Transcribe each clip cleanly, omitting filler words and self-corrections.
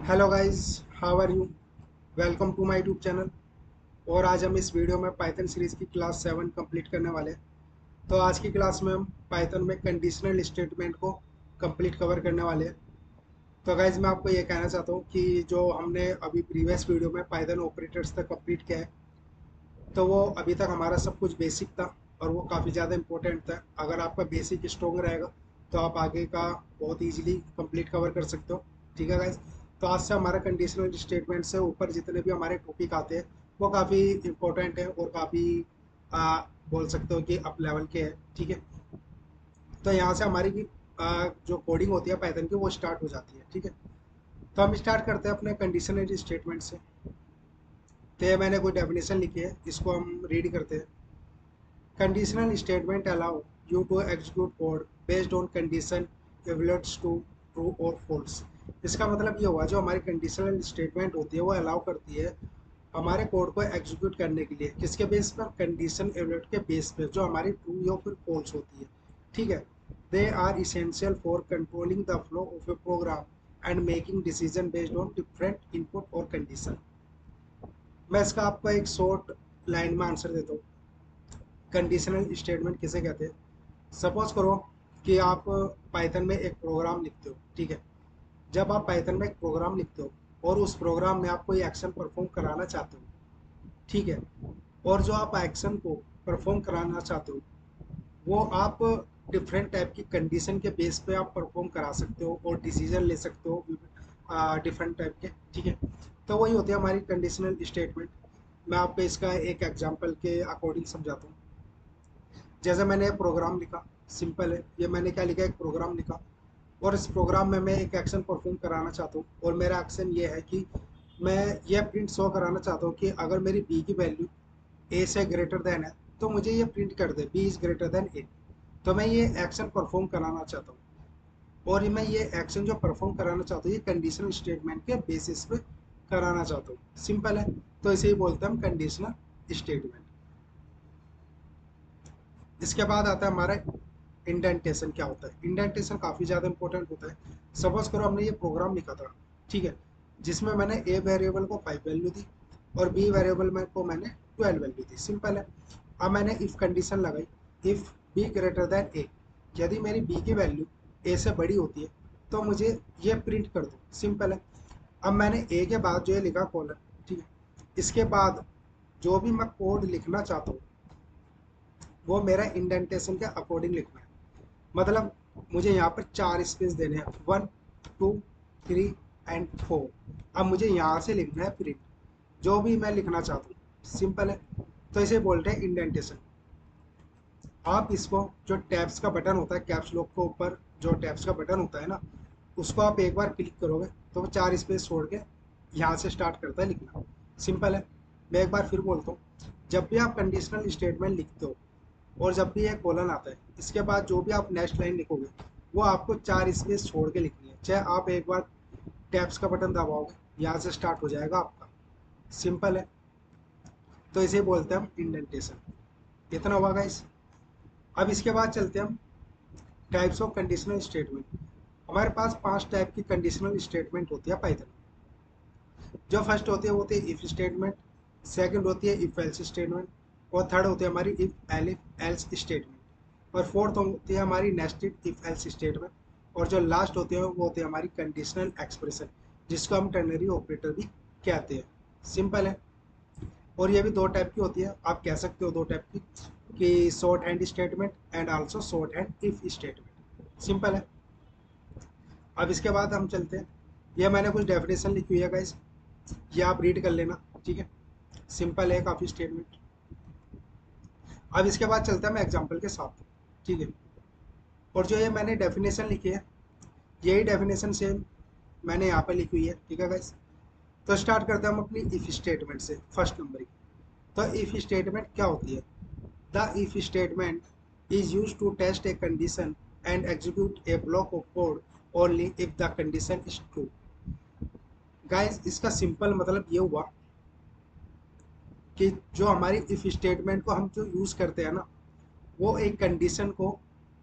Hello guys, how are you? Welcome to my YouTube channel. और आज हम इस वीडियो में पाइथन सीरीज की क्लास 7 कंप्लीट करने वाले हैं। तो आज की क्लास में हम पाइथन में कंडीशनल स्टेटमेंट को कंप्लीट कवर करने वाले हैं। तो गाइस, मैं आपको ये कहना चाहता हूँ कि जो हमने अभी प्रीवियस वीडियो में पाइथन ऑपरेटर्स तक कंप्लीट किया है, तो वो अभी तक हमारा सब कुछ बेसिक था और वो काफ़ी ज़्यादा इंपॉर्टेंट था। अगर आपका बेसिक स्ट्रॉन्ग रहेगा तो आप आगे का बहुत ईजिली कंप्लीट कवर कर सकते हो। ठीक है गाइस, तो आज से हमारा कंडीशनल स्टेटमेंट से ऊपर जितने भी हमारे टॉपिक आते हैं वो काफ़ी इंपॉर्टेंट है और काफ़ी बोल सकते हो कि अप लेवल के हैं। ठीक है, तो यहाँ से हमारी जो कोडिंग होती है पाइथन की वो स्टार्ट हो जाती है। ठीक है, तो हम स्टार्ट करते हैं अपने कंडीशनल स्टेटमेंट से। तो ये मैंने कोई डेफिनेशन लिखी है, इसको हम रीड करते हैं। Conditional statement allow you to execute code based on condition evaluates to true or false। इसका मतलब ये हुआ, जो हमारी कंडीशनल स्टेटमेंट होती है वो अलाउ करती है हमारे कोड को एग्जीक्यूट करने के लिए। किसके बेस पर? कंडीशन एवलेट के बेस पे, जो हमारी ट्रू या फिर फॉल्स होती है। ठीक है, they are essential for controlling the flow of a program and making decision based on different input और कंडीशन। मैं इसका आपको एक शॉर्ट लाइन में आंसर देता हूँ। कंडीशनल स्टेटमेंट किसे कहते हैं? सपोज करो कि आप पाइथन में एक प्रोग्राम लिखते हो। ठीक है, जब आप पाइथन में एक प्रोग्राम लिखते हो और उस प्रोग्राम में आप कोई एक्शन परफॉर्म कराना चाहते हो, ठीक है, और जो आप एक्शन को परफॉर्म कराना चाहते हो वो आप डिफरेंट टाइप की कंडीशन के बेस पे आप परफॉर्म करा सकते हो और डिसीजन ले सकते हो डिफरेंट टाइप के। ठीक है, तो वही होती है हमारी कंडीशनल स्टेटमेंट। मैं आपको इसका एक एग्जांपल के अकॉर्डिंग समझाता हूँ। जैसे मैंने एक प्रोग्राम लिखा, सिंपल है, ये मैंने क्या लिखा, एक प्रोग्राम लिखा और इस प्रोग्राम में मैं एक एक्शन परफॉर्म कराना चाहता हूँ और मेरा एक्शन ये है कि मैं ये प्रिंट शो कराना चाहता हूँ कि अगर मेरी बी की वैल्यू ए से ग्रेटर देन है तो मुझे ये प्रिंट कर दे B is greater than A. तो मैं ये एक्शन परफॉर्म कराना चाहता हूँ और मैं ये एक्शन जो परफॉर्म कराना चाहता हूँ ये कंडीशनल स्टेटमेंट के बेसिस पे कराना चाहता हूँ। सिंपल है, तो इसे ही बोलते हैं हम कंडीशनल स्टेटमेंट। इसके बाद आता है हमारा इंडेंटेशन। क्या होता है इंडेंटेशन? काफ़ी ज़्यादा इंपॉर्टेंट होता है। सपोज करो हमने ये प्रोग्राम लिखा था, ठीक है, जिसमें मैंने ए वेरिएबल को 5 वैल्यू दी और बी वेरिएबल में को मैंने 12 वैल्यू दी। सिंपल है। अब मैंने इफ कंडीशन लगाई, इफ बी ग्रेटर देन ए, यदि मेरी बी की वैल्यू ए से बड़ी होती है तो मुझे ये प्रिंट कर दो। सिंपल है। अब मैंने ए के बाद जो ये लिखा कॉलन, ठीक है, इसके बाद जो भी मैं कोड लिखना चाहता हूँ वो मेरा इंडेंटेशन के अकॉर्डिंग लिखना है। मतलब मुझे यहाँ पर 4 स्पेस देने हैं, 1 2 3 एंड 4। अब मुझे यहाँ से लिखना है प्रिंट जो भी मैं लिखना चाहता हूँ। सिंपल है, तो इसे बोलते हैं इंडेंटेशन। आप इसको, जो टैब्स का बटन होता है कैप्स लॉक के ऊपर जो टैब्स का बटन होता है ना, उसको आप एक बार क्लिक करोगे तो वो 4 स्पेस छोड़ के यहाँ से स्टार्ट करता है लिखना। सिंपल है। मैं एक बार फिर बोलता हूँ, जब भी आप कंडीशनल स्टेटमेंट लिखते हो और जब भी एक कॉलन आता है इसके बाद जो भी आप नेक्स्ट लाइन लिखोगे वो आपको 4 स्पेस छोड़ के लिखनी है। चाहे आप एक बार टैब्स का बटन दबाओगे यहाँ से स्टार्ट हो जाएगा आपका। सिंपल है, तो इसे बोलते हैं हम इंडेंटेशन। इतना हुआ गाइस। अब इसके बाद चलते हैं हम टाइप्स ऑफ कंडीशनल स्टेटमेंट। हमारे पास 5 टाइप की कंडीशनल स्टेटमेंट होती है पाइथन में। जो फर्स्ट होती है वो होती है इफ स्टेटमेंट, सेकंड होती है इफ एल्स स्टेटमेंट, और थर्ड होती है हमारी इफ एल्स स्टेटमेंट, और फोर्थ होती है हमारी नेस्टेड इफ एल्स स्टेटमेंट, और जो लास्ट होती है वो होती है हमारी कंडीशनल एक्सप्रेशन, जिसको हम टर्नरी ऑपरेटर भी कहते हैं। सिंपल है। और ये भी दो टाइप की होती है, आप कह सकते हो दो टाइप की, कि short hand statement and also short hand if statement. Simple है। अब इसके बाद हम चलते हैं, ये मैंने कुछ डेफिनेशन लिखी हुई है गाइस, ये आप रीड कर लेना। ठीक है, सिंपल है काफ़ी स्टेटमेंट। अब इसके बाद चलता है मैं एग्जांपल के साथ। ठीक है, और जो ये मैंने डेफिनेशन लिखी है यही डेफिनेशन सेम मैंने यहाँ पे लिखी हुई है। ठीक है गाइस, तो स्टार्ट करते हैं हम अपनी इफ स्टेटमेंट से, फर्स्ट नंबर की। तो इफ स्टेटमेंट क्या होती है? The if statement is use to test a condition and execute a block of code only if the condition is true. Guys, इसका सिंपल मतलब ये हुआ कि जो हमारी इफ स्टेटमेंट को हम जो यूज़ करते हैं ना, वो एक कंडीशन को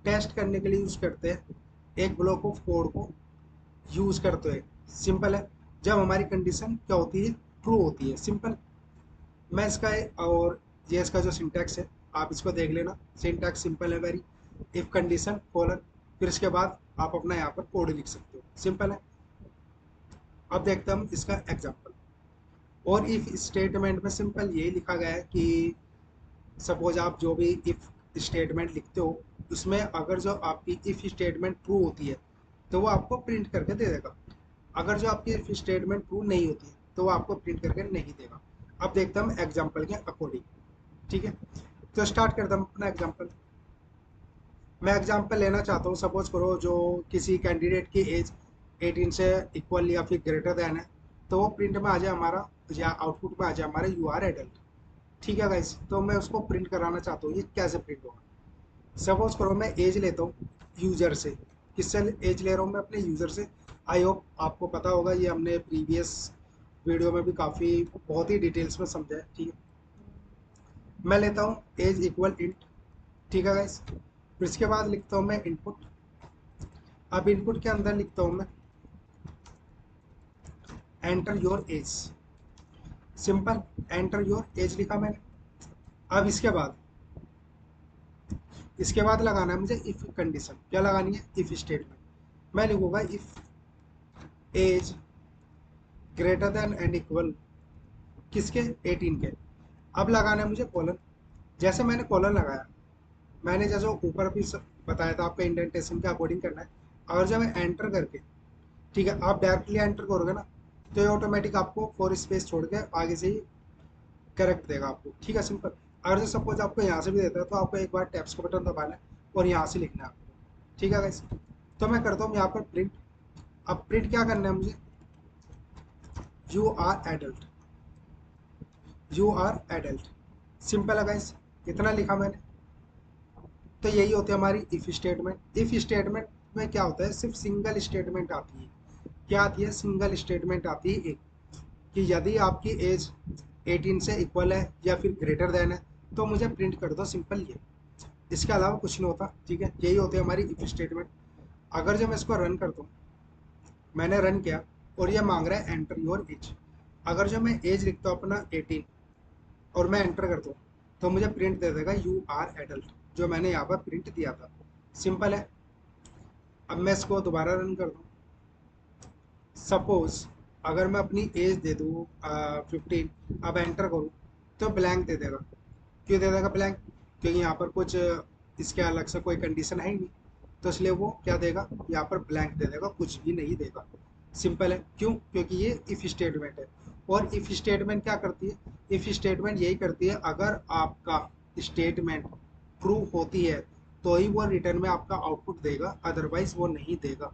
टेस्ट करने के लिए यूज़ करते हैं, एक ब्लॉक ऑफ कोड को यूज़ करते हैं। सिंपल है। जब हमारी कंडीशन क्या होती है, ट्रू होती है। सिंपल। मैं इसका और ये इसका जो सिंटैक्स है आप इसको देख लेना। सिंटैक्स सिंपल है वेरी। इफ कंडीशन कोलन, फिर इसके बाद आप अपना यहाँ पर कोड लिख सकते हो। सिंपल है। अब देखते हैं हम इसका एग्जाम्पल। और इफ स्टेटमेंट में सिंपल यही लिखा गया है कि सपोज आप जो भी इफ स्टेटमेंट लिखते हो उसमें अगर जो आपकी इफ स्टेटमेंट ट्रू होती है तो वो आपको प्रिंट करके दे देगा। अगर जो आपकी इफ स्टेटमेंट ट्रू नहीं होती है तो वो आपको प्रिंट करके नहीं देगा। अब देखते हैं हम एग्जाम्पल के अकॉर्डिंग। ठीक है, तो स्टार्ट करते हैं अपना एग्जाम्पल। मैं एग्जाम्पल लेना चाहता हूँ, सपोज करो जो किसी कैंडिडेट की एज 18 से इक्वल या फिर ग्रेटर देन है, तो वो प्रिंट में आ जाए हमारा, या आउटपुट में आ जाए हमारा यू आर एडल्ट। ठीक है गाइस, तो मैं उसको प्रिंट कराना चाहता हूँ, ये कैसे प्रिंट होगा। सपोज करो मैं एज लेता हूँ यूजर से। किससे एज ले रहा हूँ मैं? अपने यूजर से। आई होप आपको पता होगा, ये हमने प्रीवियस वीडियो में भी काफ़ी बहुत ही डिटेल्स में समझा है। ठीक है, मैं लेता हूँ एज इक्वल इंट। ठीक है गाइस, फिर इसके बाद लिखता हूँ मैं इनपुट। अब इनपुट के अंदर लिखता हूँ मैं enter your as. Simple, enter your as लिखा मैंने। अब इसके बाद लगाना है मुझे इफ कंडीशन। क्या लगानी है? If statement. मैं लिखूंगा if age greater than and equal किसके? 18 के। अब लगाना है मुझे कॉलन। जैसे मैंने कॉलन लगाया, मैंने जैसे ऊपर भी बताया था आपका इंडेंटेशन के अकॉर्डिंग करना है। अगर जब मैं एंटर करके, ठीक है, आप डायरेक्टली एंटर करोगे ना तो ये ऑटोमेटिक आपको फोर स्पेस छोड़ के आगे से ही करेक्ट देगा आपको। ठीक है, सिंपल। अगर जो सपोज आपको यहाँ से भी देता है तो आपको एक बार टैप्स का बटन दबाना है और यहाँ से लिखना है आपको। ठीक है गाइस, तो मैं करता हूँ यहाँ पर प्रिंट। अब प्रिंट क्या करना है मुझे? You are adult. You are adult. Simple है गाइस, इतना लिखा मैंने। तो यही होती है हमारी इफ स्टेटमेंट। इफ स्टेटमेंट में क्या होता है? सिर्फ सिंगल स्टेटमेंट आती है। क्या आती है? सिंगल स्टेटमेंट आती है एक, कि यदि आपकी एज 18 से इक्वल है या फिर ग्रेटर देन है तो मुझे प्रिंट कर दो। सिंपल ये, इसके अलावा कुछ नहीं होता। ठीक है, यही होती है हमारी इफ स्टेटमेंट। अगर जब मैं इसको रन करता हूँ, मैंने रन किया और ये मांग रहा है एंटर योर एज। अगर जो मैं एज लिखता हूँ अपना 18 और मैं एंटर करता हूँ तो मुझे प्रिंट दे देगा यू आर एडल्ट, जो मैंने यहाँ पर प्रिंट दिया था। सिंपल है। अब मैं इसको दोबारा रन कर दूँ। सपोज अगर मैं अपनी एज दे दूँ 15, अब एंटर करूँ तो ब्लैंक दे देगा। क्यों दे देगा ब्लैंक? क्योंकि यहाँ पर कुछ इसके अलग से कोई कंडीशन है ही नहीं, तो इसलिए वो क्या देगा? यहाँ पर ब्लैंक दे देगा, कुछ भी नहीं देगा। सिंपल है। क्यों? क्योंकि ये इफ स्टेटमेंट है। और इफ स्टेटमेंट क्या करती है? इफ स्टेटमेंट यही करती है, अगर आपका स्टेटमेंट ट्रू होती है तो ही वो रिटर्न में आपका आउटपुट देगा, अदरवाइज वो नहीं देगा।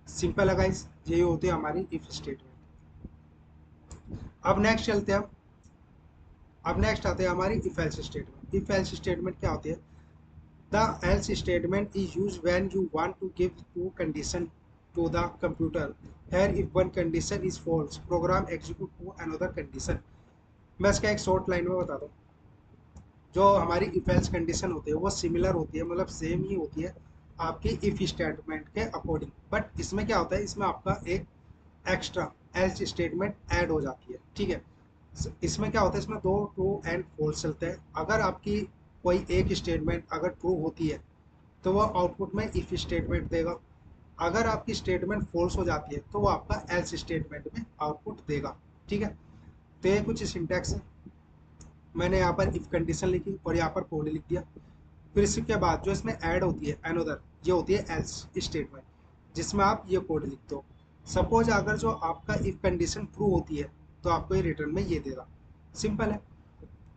सिंपल है गाइस, यही होती है हमारी इफ स्टेटमेंट। अब नेक्स्ट चलते हैं हम। अब नेक्स्ट आते हैं हमारी if else statement. If else statement क्या होती है? The else statement is use when you want to give two condition to the computer. here if one condition is false program execute to another condition। मैं इसका एक short line में बताता हूँ। जो हमारी इफ एल्स कंडीशन होती है वो सिमिलर होती है, मतलब सेम ही होती है आपकी इफ स्टेटमेंट के अकॉर्डिंग। बट इसमें क्या होता है? इसमें आपका एक एक्स्ट्रा एल्स स्टेटमेंट ऐड हो जाती है। ठीक है, इसमें क्या होता है? इसमें दो ट्रू एंड फॉल्स चलते हैं। अगर आपकी कोई एक स्टेटमेंट अगर ट्रू होती है तो वो आउटपुट में इफ स्टेटमेंट देगा। अगर आपकी स्टेटमेंट फॉल्स हो जाती है तो वो आपका एल्स स्टेटमेंट में आउटपुट देगा। ठीक है, तो ये कुछ सिंटैक्स है। मैंने यहाँ पर इफ कंडीशन लिखी और यहाँ पर कोड लिख दिया। फिर इसके बाद जो इसमें ऐड होती है अनदर, ये होती है एल्स स्टेटमेंट, जिसमें आप ये कोड लिखते हो। सपोज अगर जो आपका इफ कंडीशन ट्रू होती है तो आपको ये रिटर्न में ये देगा। सिंपल है।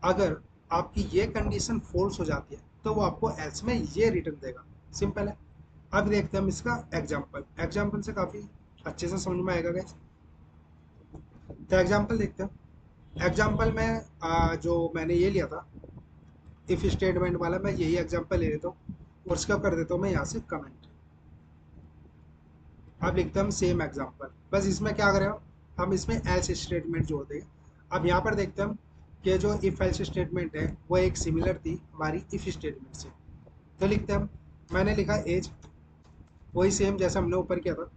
अगर आपकी ये कंडीशन फॉल्स हो जाती है तो वो आपको एल्स में ये रिटर्न देगा। सिंपल है। अब देखते हैं हम इसका एग्जाम्पल। एग्जाम्पल से काफ़ी अच्छे से समझ में आएगा गाइस। तो एग्जाम्पल देखते हैं। एग्जाम्पल में जो मैंने ये लिया था इफ स्टेटमेंट वाला, मैं यही एग्जाम्पल ले लेता हूँ और उसका कर देता हूँ मैं यहाँ से कमेंट। अब लिखते हैं हम सेम एग्जाम्पल। बस इसमें क्या करें हम इसमें एल्स स्टेटमेंट जोड़ देंगे। अब यहाँ पर देखते हैं हम कि जो इफ एल्स स्टेटमेंट है वो एक सिमिलर थी हमारी इफ स्टेटमेंट से। तो लिखते हैं हम, मैंने लिखा एज, वही सेम जैसा हमने ऊपर किया था।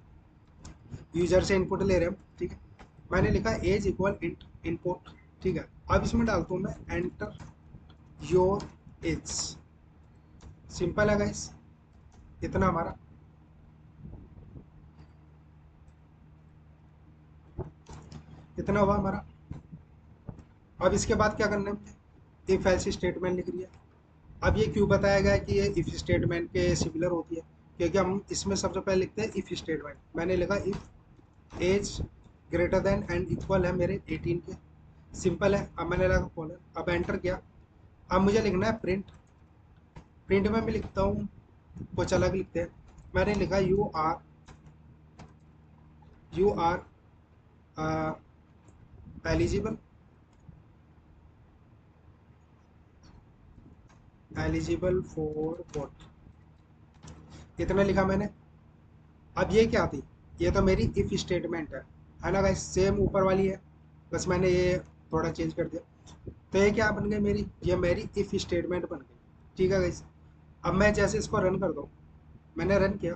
यूजर से इनपुट ले रहे हैं हम। ठीक है, मैंने लिखा एज इक्वल इनपुट, ठीक है। अब इसमें डालता हूँ मैं एंटर योर एज। सिंपल है गाइस, इतना हमारा, इतना हुआ हमारा। अब इसके बाद क्या करना है मुझे, इफ एल्स स्टेटमेंट लिख रही है। अब ये क्यों बताया गया है कि ये इफ स्टेटमेंट के सिमिलर होती है, क्योंकि हम इसमें सबसे पहले लिखते हैं इफ स्टेटमेंट। मैंने लिखा if age greater than and equal है मेरे 18 के। सिंपल है। अब मैंने लगा कॉलन, अब एंटर किया। अब मुझे लिखना है प्रिंट। प्रिंट में मैं लिखता हूँ, कुछ अलग लिखते हैं। मैंने लिखा you are eligible, eligible for vote, इतना लिखा मैंने। अब ये क्या थी, ये तो मेरी इफ स्टेटमेंट है ना गाइस, सेम ऊपर वाली है, बस मैंने ये थोड़ा चेंज कर दिया। तो ये क्या बन गई मेरी, ये मेरी इफ स्टेटमेंट बन गई, ठीक है गाइस। अब मैं जैसे इसको रन कर दूँ, मैंने रन किया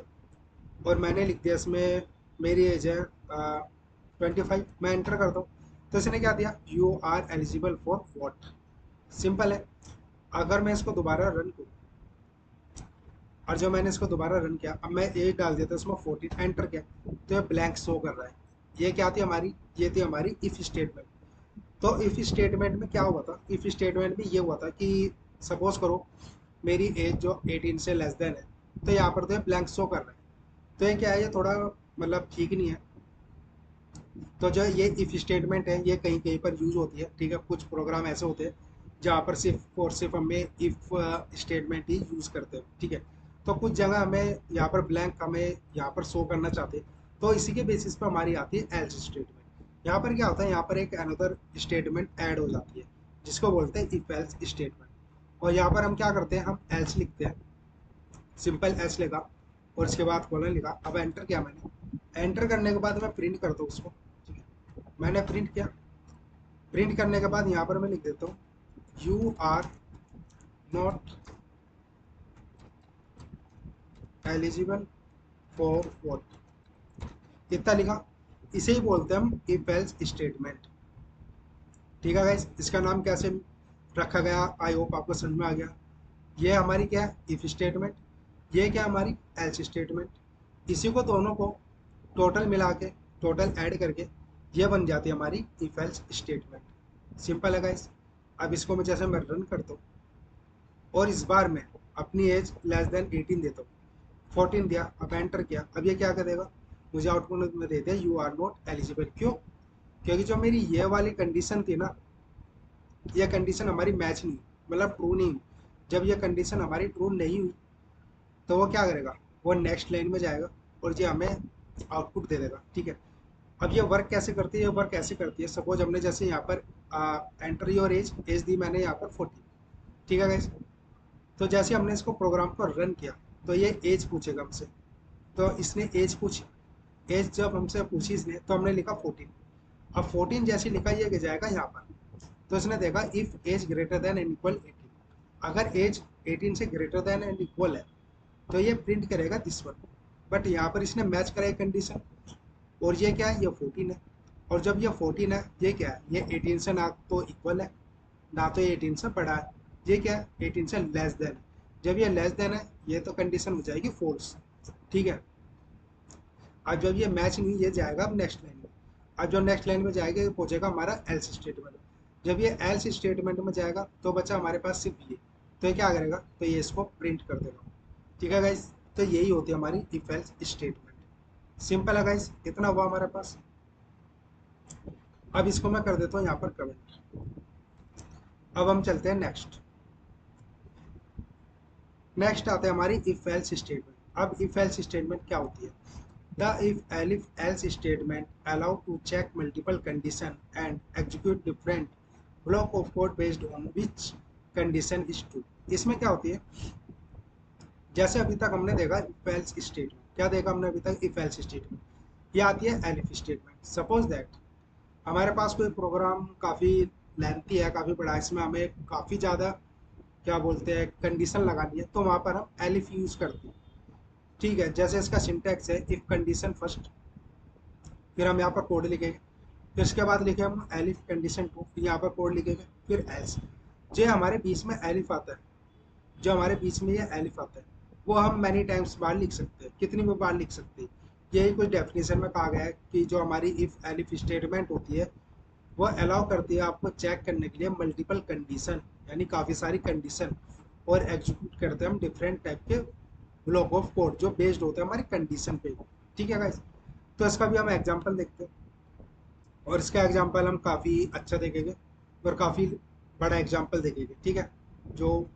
और मैंने लिख दिया इसमें मेरी एज है 25। मैं एंटर करता हूँ तो इसने क्या दिया, you are eligible for vote. Simple है। अगर मैं इसको दोबारा रन करूँ, और जब मैंने इसको दोबारा रन किया, अब मैं एज डाल देता उसमें 14, एंटर किया तो ये ब्लैंक शो कर रहा है। ये क्या थी हमारी, ये थी हमारी इफ स्टेटमेंट। तो इफ स्टेटमेंट में क्या हुआ था, इफ स्टेटमेंट में ये हुआ था कि सपोज करो मेरी एज जो 18 से लेस देन है, तो यहाँ पर तो ये ब्लैंक शो कर रहा है। तो ये क्या है, ये थोड़ा मतलब ठीक नहीं है। तो जो ये इफ स्टेटमेंट है, ये कहीं कहीं पर यूज होती है, ठीक है। कुछ प्रोग्राम ऐसे होते हैं जहाँ पर सिर्फ और सिर्फ हमें इफ स्टेटमेंट ही यूज करते हैं, ठीक है। तो कुछ जगह हमें यहाँ पर ब्लैंक हमें यहाँ पर शो करना चाहते हैं, तो इसी के बेसिस पर हमारी आती है एल्स स्टेटमेंट। यहाँ पर क्या होता है, यहाँ पर एक अनदर स्टेटमेंट ऐड हो जाती है जिसको बोलते हैं इफ एल्स स्टेटमेंट। और यहाँ पर हम क्या करते हैं, हम एल्स लिखते हैं, सिंपल एस लिखा और इसके बाद कॉलन लिखा। अब एंटर किया मैंने, एंटर करने के बाद मैं प्रिंट करता हूँ उसको, ठीक है। मैंने प्रिंट किया। प्रिंट करने के बाद यहाँ पर मैं लिख देता हूँ you are not eligible for vote, इतना लिखा। इसे ही बोलते हैं हम इफ एल्स स्टेटमेंट, ठीक है गाइस। इसका नाम कैसे रखा गया, आई होप आपको समझ में आ गया। ये हमारी क्या है, इफ स्टेटमेंट। ये क्या हमारी एल्स स्टेटमेंट। इसी को दोनों को टोटल मिला के, टोटल ऐड करके ये बन जाती है हमारी इफ एल्स स्टेटमेंट। सिंपल है गाइस। अब इसको मैं जैसे मैं रन करता हूँ और इस बार मैं अपनी एज लेस देन 18 देता हूँ, 14 दिया, अब एंटर किया। अब ये क्या कर देगा, मुझे आउटपुट में दे दिया यू आर नॉट एलिजिबल। क्यों, क्योंकि जो मेरी ये वाली कंडीशन थी ना, ये कंडीशन हमारी मैच नहीं, मतलब ट्रू नहीं हुई। जब ये कंडीशन हमारी ट्रू नहीं हुई तो वो क्या करेगा, वो नेक्स्ट लाइन में जाएगा और ये हमें आउटपुट दे देगा, ठीक है। अब ये वर्क कैसे करती है, ये वर्क कैसे करती है, सपोज हमने जैसे यहाँ पर एंटर योर एज, एज दी मैंने यहाँ पर 40, ठीक है गाइस। तो जैसे हमने इसको प्रोग्राम को रन किया तो ये एज पूछेगा हमसे। तो इसने एज पूछी, एज जब हमसे पूछी इसने तो हमने लिखा 14। अब 14 जैसे लिखा ये जाएगा यहाँ पर, तो इसने देखा if age greater than and equal 18। अगर एज 18 से ग्रेटर देन एंड इक्वल है तो ये प्रिंट करेगा दिस वन। बट यहाँ पर इसने मैच कराई कंडीशन, और ये क्या है, ये 14 है। और जब ये 14 है, ये क्या है, ये 18 से ना तो इक्वल है ना तो ये 18 से बड़ा है, ये क्या है 18 से लेस देन है। जब ये लेस देन है, ये तो कंडीशन हो जाएगी फॉल्स, ठीक है। अब जब ये मैच नहीं, ये जाएगा अब नेक्स्ट लाइन में। अब जो नेक्स्ट लाइन में जाएगा ये पहुंचेगा हमारा एल्स स्टेटमेंट। जब ये एल्स स्टेटमेंट में जाएगा तो बचा हमारे पास सिर्फ ये, तो ये क्या करेगा, तो ये इसको प्रिंट कर देगा, ठीक है गाइस। तो यही होती है हमारी इफ एल्स स्टेटमेंट। सिंपल है गाइस, इतना हुआ हमारे पास। अब इसको मैं कर देता हूँ यहाँ पर कमेंट। अब हम चलते हैं नेक्स्ट। नेक्स्ट आते हैं हमारी इफ एल्स स्टेटमेंट। अब इफ एल्स स्टेटमेंट क्या होती है, the if elif else statement allow to check multiple condition and execute different block of code based on which condition is true. इसमें क्या होती है, जैसे अभी तक हमने देखा इफ एल्स स्टेटमेंट, क्या देखा हमने अभी तक, इफ एल्स स्टेटमेंट। ये आती है एलिफ स्टेटमेंट। सपोज दैट हमारे पास कोई प्रोग्राम काफ़ी लेंथी है, काफ़ी बड़ा है, इसमें हमें काफ़ी ज़्यादा क्या बोलते हैं कंडीशन लगानी है, तो वहाँ पर हम एलिफ यूज़ करते हैं, ठीक है। जैसे इसका सिंटैक्स है इफ कंडीशन फर्स्ट, फिर हम यहाँ पर कोड लिखेंगे, फिर इसके बाद लिखे हम एलिफ कंडीशन टू, यहाँ पर कोड लिखेंगे, फिर एल्स। जो हमारे बीच में एलिफ आता है, जो हमारे बीच में ये एलिफ आता है, वो हम मैनी टाइम्स बार लिख सकते हैं, कितनी भी बार लिख सकते हैं। यही कुछ डेफिनेशन में कहा गया है कि जो हमारी इफ एलिफ स्टेटमेंट होती है वो अलाउ करती है आपको चेक करने के लिए मल्टीपल कंडीशन, यानी काफ़ी सारी कंडीशन, और एग्जीक्यूट करते हैं हम डिफरेंट टाइप के ब्लॉक ऑफ कोड जो बेस्ड होते हैं हमारी कंडीशन पे। ठीक है गाइस, तो इसका भी हम एग्जांपल देखते हैं, और इसका एग्जांपल हम काफ़ी अच्छा देखेंगे और काफ़ी बड़ा एग्जांपल देखेंगे, ठीक है, जो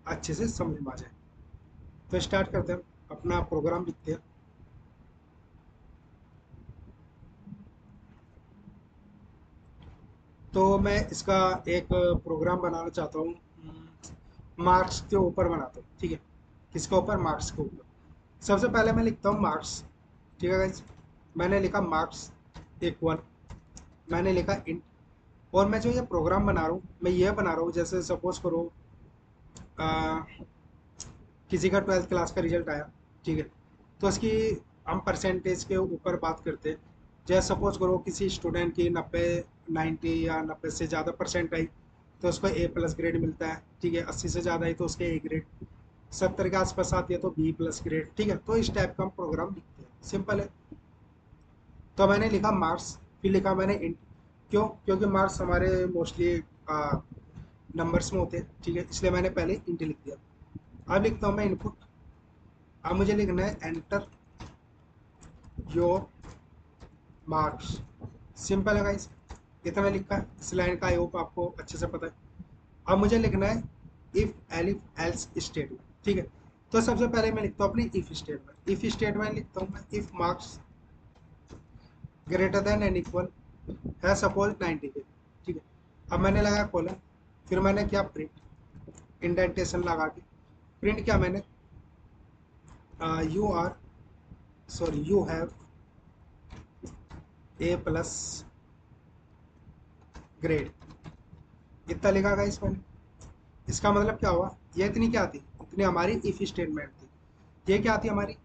अच्छे से समझ में आ जाए। तो स्टार्ट करते हैं, अपना प्रोग्राम लिखते हैं। तो मैं इसका एक प्रोग्राम बनाना चाहता हूँ, मार्क्स के ऊपर बनाता हूँ, ठीक है। किसके ऊपर? मार्क्स के ऊपर। सबसे पहले मैं लिखता हूँ मार्क्स, ठीक है गाइस। मैंने लिखा मार्क्स इक्वल, मैंने लिखा इंट। और मैं जो ये प्रोग्राम बना रहा हूँ, मैं ये बना रहा हूँ, जैसे सपोज करो आ, किसी का 12th क्लास का रिजल्ट आया, ठीक है, तो उसकी हम परसेंटेज के ऊपर बात करते हैं। जैसे सपोज करो किसी स्टूडेंट की 90, 90 या 90 से ज़्यादा परसेंट आई तो उसको ए प्लस ग्रेड मिलता है, ठीक है। 80 से ज़्यादा आई तो उसके ए ग्रेड, 70 के आसपास आती है तो बी प्लस ग्रेड, ठीक है। तो इस टाइप का हम प्रोग्राम लिखते हैं, सिंपल है। तो मैंने लिखा मार्क्स, फिर लिखा मैंने इंट। क्यों? क्योंकि मार्क्स हमारे मोस्टली नंबर्स में होते हैं, ठीक है, इसलिए मैंने पहले इंट लिख दिया। अब लिखता हूँ मैं इनपुट। अब मुझे लिखना है एंटर योर मार्क्स, सिंपल है गाइस। इतना लिखा है, इस लाइन का आई होप आपको अच्छे से पता है। अब मुझे लिखना है इफ एलिफ एल्स स्टेटमेंट, ठीक है। तो सबसे पहले मैं लिखता हूँ अपनी इफ स्टेटमेंट। इफ स्टेटमेंट लिखता हूँ मैं, if marks greater than and equal है सपोज 90 के, ठीक है। अब मैंने लगाया कॉलन, फिर मैंने क्या प्रिंट, इंडेंटेशन लगा के प्रिंट किया मैंने, you are sorry you have A plus grade, इतना लिखा गया इस मैंने। इसका मतलब क्या हुआ, ये इतनी क्या थी, इतनी हमारी इफ स्टेटमेंट थी। ये क्या थी हमारी,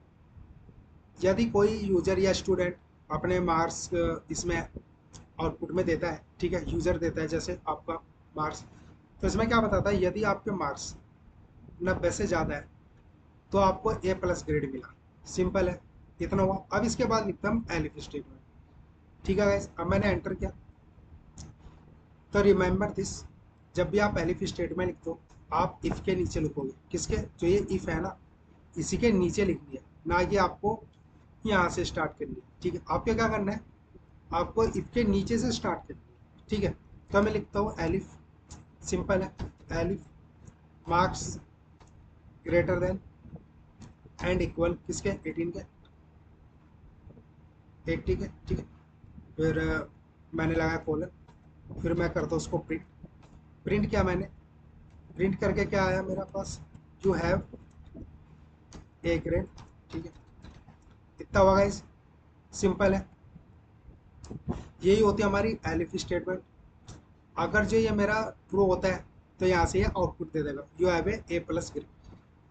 यदि कोई यूजर या स्टूडेंट अपने मार्क्स इसमें आउटपुट में देता है, ठीक है, यूजर देता है जैसे आपका मार्क्स, तो इसमें क्या बताता है, यदि आपके मार्क्स 90 से ज़्यादा है तो आपको ए प्लस ग्रेड मिला, सिंपल है, इतना हुआ। अब इसके बाद लिखता हूँ एलिफ स्टेटमेंट, ठीक है गाइस। अब मैंने एंटर किया। तो रिमेंबर दिस, जब भी आप एलिफ स्टेटमेंट लिखते हो आप इफ के नीचे लिखोगे, किसके, जो ये इफ है ना, इसी के नीचे लिखनी है, ना कि आपको यहाँ से स्टार्ट करनी है, ठीक है। आपको क्या करना है, आपको इफ के नीचे से स्टार्ट करनी है, ठीक है। तो मैं लिखता हूँ एलिफ, सिंपल है, elif marks greater than and equal किसके, 18 के, 80 के, ठीक है। फिर मैंने लगाया कॉलन, फिर मैं करता हूँ उसको प्रिंट। प्रिंट किया मैंने, प्रिंट करके क्या आया मेरे पास, यू हैव ए ग्रेड, ठीक है, इतना होगा इस, सिंपल है। यही होती है हमारी एलिफ स्टेटमेंट। अगर जो ये मेरा ट्रू होता है तो यहाँ से ये आउटपुट दे देगा, you have A plus grade.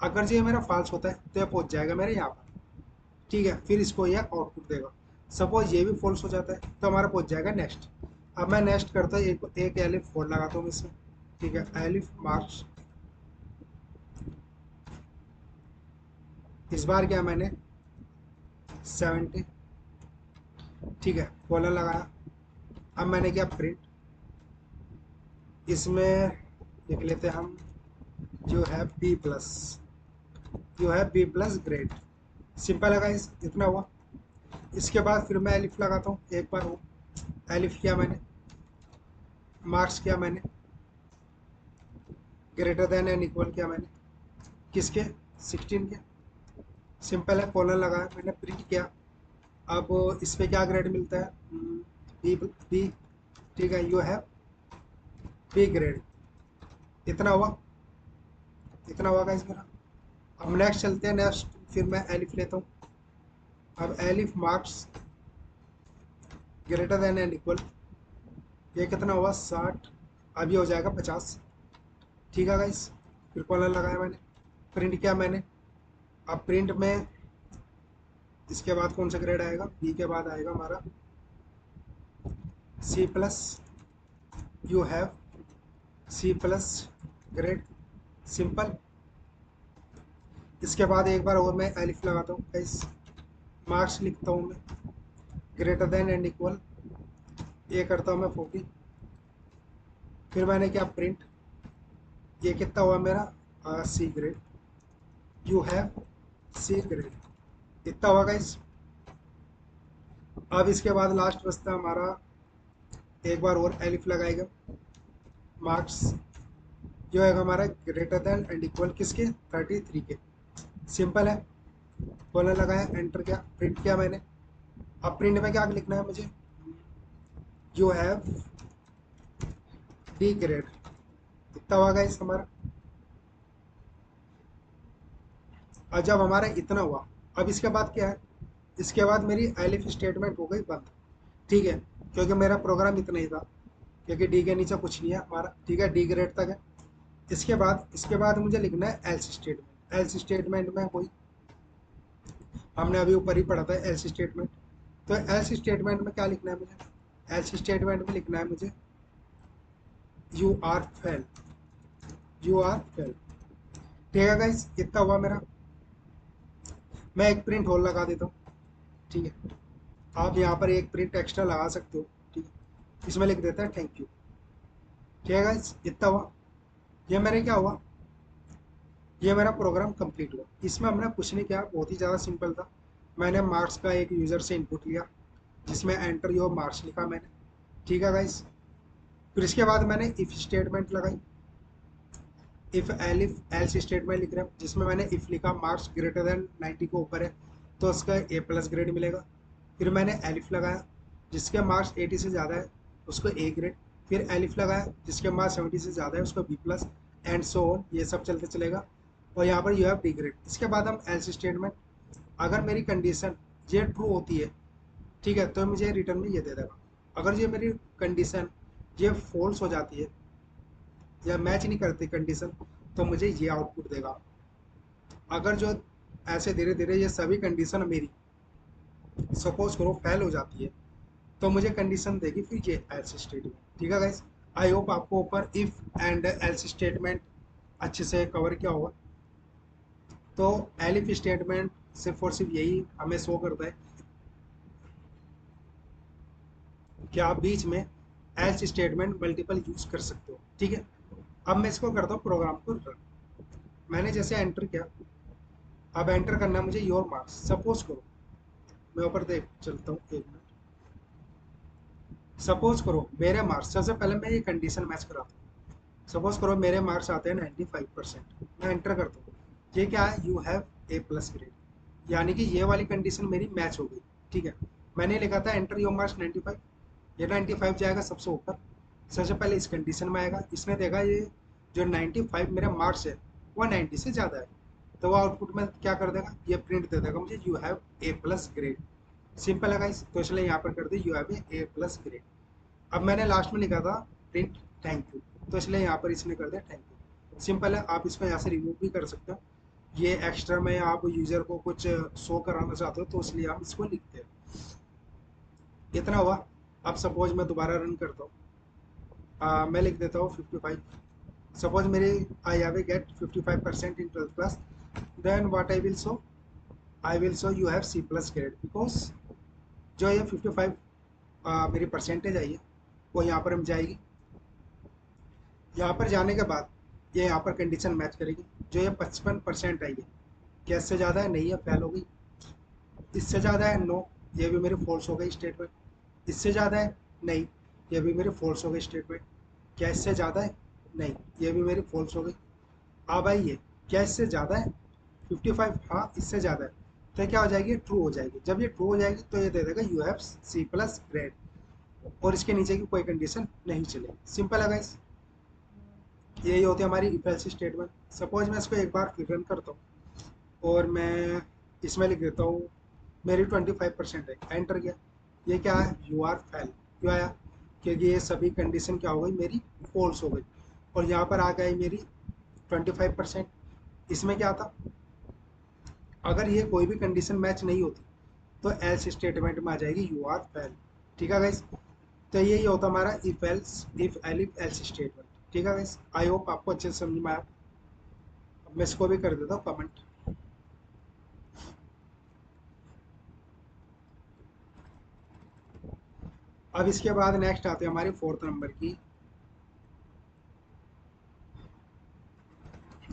अगर जो ये मेरा फॉल्स होता है तो ये पहुँच जाएगा मेरे यहाँ पर, ठीक है, फिर इसको ये आउटपुट देगा। सपोज ये भी फॉल्स हो जाता है तो हमारा पहुँच जाएगा नेक्स्ट। अब मैं नेक्स्ट करता हूँ, एक एलिफ फोर लगाता हूँ इसमें, ठीक है, एलिफ मार्क्स, इस बार क्या मैंने 70, ठीक है, कॉलन लगाया। अब मैंने क्या प्रिंट, इसमें लिख लेते हैं हम, जो है बी प्लस, जो है बी प्लस ग्रेड, सिंपल है इस, इतना हुआ। इसके बाद फिर मैं एलिफ लगाता हूँ एक बार, वो एलिफ किया मैंने, मार्क्स किया मैंने, ग्रेटर देन एंड इक्वल किया मैंने, किसके, 16 के, सिंपल है, कॉलन लगाया मैंने, प्रिंट किया। अब इस पे क्या ग्रेड मिलता है, बी बी, ठीक है, यू है बी ग्रेड, इतना हुआ, इतना हुआ गाइस मेरा। अब नेक्स्ट चलते हैं, नेक्स्ट फिर मैं एलिफ लेता हूँ। अब elif marks greater than and equal, ये कितना हुआ, 60, अभी हो जाएगा 50, ठीक है गाइस। फिर कॉलर लगाया मैंने, प्रिंट किया मैंने। अब प्रिंट में इसके बाद कौन सा ग्रेड आएगा, बी के बाद आएगा हमारा C plus, you have C plus grade, simple. इसके बाद एक बार और मैं एलिफ लगाता हूँ गाइस, मार्क्स लिखता हूँ मैं, ग्रेटर देन एंड इक्वल, ये करता हूँ मैं 40। फिर मैंने क्या प्रिंट, ये कितना हुआ मेरा C grade, you have C grade, इतना हुआ गाइस। अब इसके बाद लास्ट बचता है हमारा, एक बार और एलिफ लगाएगा, मार्क्स जो है हमारा ग्रेटर देन एंड इक्वल किसके, 33 के, सिंपल है। कॉलर लगाया, एंटर किया, प्रिंट किया मैंने। अब प्रिंट में क्या लिखना है मुझे, यू हैव डी ग्रेड, इतना हुआ गाइस हमारा। और जब हमारा इतना हुआ, अब इसके बाद क्या है, इसके बाद मेरी एलिफ स्टेटमेंट हो गई बंद, ठीक है, क्योंकि मेरा प्रोग्राम इतना ही था, क्योंकि डी के नीचे कुछ नहीं है हमारा, ठीक है, डी ग्रेड तक है। इसके बाद मुझे लिखना है एल्स स्टेटमेंट। एल्स स्टेटमेंट में कोई, हमने अभी ऊपर ही पढ़ा था एल्स स्टेटमेंट। तो एल्स स्टेटमेंट में क्या लिखना है मुझे, एल्स स्टेटमेंट में लिखना है मुझे you are fail, you are fail, ठीक है गाइस, इतना हुआ मेरा। मैं एक प्रिंट होल लगा देता हूँ, ठीक है, आप यहाँ पर एक प्रिंट एक्स्ट्रा लगा सकते हो, ठीक है, इसमें लिख देता है थैंक यू, ठीक है गाइस, इतना हुआ। ये मेरे क्या हुआ, ये मेरा प्रोग्राम कंप्लीट हुआ। इसमें हमने कुछ नहीं किया, बहुत ही ज़्यादा सिंपल था। मैंने मार्क्स का एक यूज़र से इनपुट लिया, जिसमें एंटर योर मार्क्स लिखा मैंने, ठीक है गाइस। फिर इसके बाद मैंने इफ़ स्टेटमेंट लगाई, इफ़ एलिफ एल्स स्टेटमेंट लिख रहा हूँ, जिसमें मैंने इफ़ लिखा मार्क्स ग्रेटर देन 90 को ऊपर है तो उसका ए प्लस ग्रेड मिलेगा। फिर मैंने एलिफ लगाया, जिसके मार्क्स 80 से ज़्यादा है उसको ए ग्रेड। फिर एलिफ लगाया, जिसके मार्क्स 70 से ज़्यादा है उसको B plus, and so on, ये सब चलते चलेगा। और यहाँ पर यू हैव डी ग्रेड। इसके बाद हम एल्स स्टेटमेंट, अगर मेरी कंडीशन ये ट्रू होती है, ठीक है, तो मुझे रिटर्न में ये दे देगा। अगर ये मेरी कंडीशन ये फॉल्स हो जाती है या मैच नहीं करती कंडीशन, तो मुझे ये आउटपुट देगा। अगर जो ऐसे धीरे धीरे ये सभी कंडीशन मेरी सपोज करो फेल हो जाती है, तो मुझे कंडीशन देगी फिर ये एल्स स्टेटमेंट, ठीक है गाइस। आई होप आपको ऊपर इफ एंड एल्स स्टेटमेंट अच्छे से कवर किया होगा। तो एलिफ स्टेटमेंट सिर्फ और सिर्फ यही हमें शो करता है कि आप बीच में एल्स स्टेटमेंट मल्टीपल यूज कर सकते हो, ठीक है। अब मैं इसको करता हूँ प्रोग्राम को रन। मैंने जैसे एंटर किया, अब एंटर करना है मुझे योर मार्क्स। सपोज करो, मैं ऊपर देख चलता हूँ, एक मिनट। सपोज करो मेरे मार्क्स, सबसे पहले मैं ये कंडीशन मैच कराता हूँ। सपोज करो मेरे मार्क्स आते हैं 95%, मैं एंटर करता हूँ, ये क्या है, you have A plus grade, यानी कि ये वाली कंडीशन मेरी मैच हो गई, ठीक है। मैंने लिखा था एंटर योर मार्क्स 95, ये 95 जाएगा सबसे ऊपर, सबसे पहले इस कंडीशन में आएगा, इसने देखा ये जो 95 मेरा मार्क्स है वो 90 से ज़्यादा है, तो वो आउटपुट में क्या कर देगा, ये प्रिंट दे देगा मुझे you have A plus grade. Simple है गाइस, तो इसलिए यहाँ पर कर दे you have A plus grade. अब मैंने लास्ट में लिखा था प्रिंट थैंक यू, तो इसलिए यहाँ पर इसने कर दिया थैंक यू। सिंपल है, आप इसको यहाँ से रिमूव भी कर सकते हो, ये एक्स्ट्रा में आप यूज़र को कुछ शो कराना चाहते हो तो इसलिए आप इसको लिखते हो। इतना हुआ। अब सपोज मैं दोबारा रन करता हूँ, मैं लिख देता हूँ 55। सपोज मेरे I have get 55% in 12th class, then what I will show you have C plus grade, because जो ये 55 मेरी परसेंटेज आई है वो यहाँ पर हम जाएगी। यहाँ पर जाने के बाद ये यहाँ पर कंडीशन मैच करेगी, जो ये 55% आई है, क्या इससे ज़्यादा है, नहीं है, फेल हो गई। इससे ज़्यादा है, नो, ये भी मेरी फॉल्स हो गई स्टेटमेंट। इससे ज़्यादा है, नहीं, ये भी मेरी फॉल्स हो गई स्टेटमेंट। क्या इससे ज़्यादा है, नहीं, ये भी मेरी फॉल्स हो गई। अब आइए, क्या इससे ज़्यादा है 55, हाँ इससे ज़्यादा है, तो क्या हो जाएगी, ट्रू हो जाएगी। जब ये ट्रू हो जाएगी तो ये दे देगा you have C plus grade, और इसके नीचे की कोई कंडीशन नहीं चलेगी। सिंपल है गाइस, यही होती है हमारी इफ एल्स स्टेटमेंट। सपोज मैं इसको एक बार फिर रन करता हूँ और मैं इसमें लिख देता हूँ मेरी 25% है, एंटर किया, ये क्या है, यू आर फेल, क्यों आया, क्योंकि ये सभी कंडीशन क्या हो गई मेरी फॉल्स हो गई। और यहाँ पर आ गई मेरी 25%। इसमें क्या था, अगर ये कोई भी कंडीशन मैच नहीं होती तो एल्स स्टेटमेंट में आ जाएगी यू आर फेल, ठीक है गाइस। तो यही होता हमारा if else, if elif else statement. ठीक है गाइस, आई होप आपको अच्छे से समझ में आया। अब मैं इसको भी कर देता हूँ कमेंट। अब इसके बाद नेक्स्ट आते हैं हमारी फोर्थ नंबर की,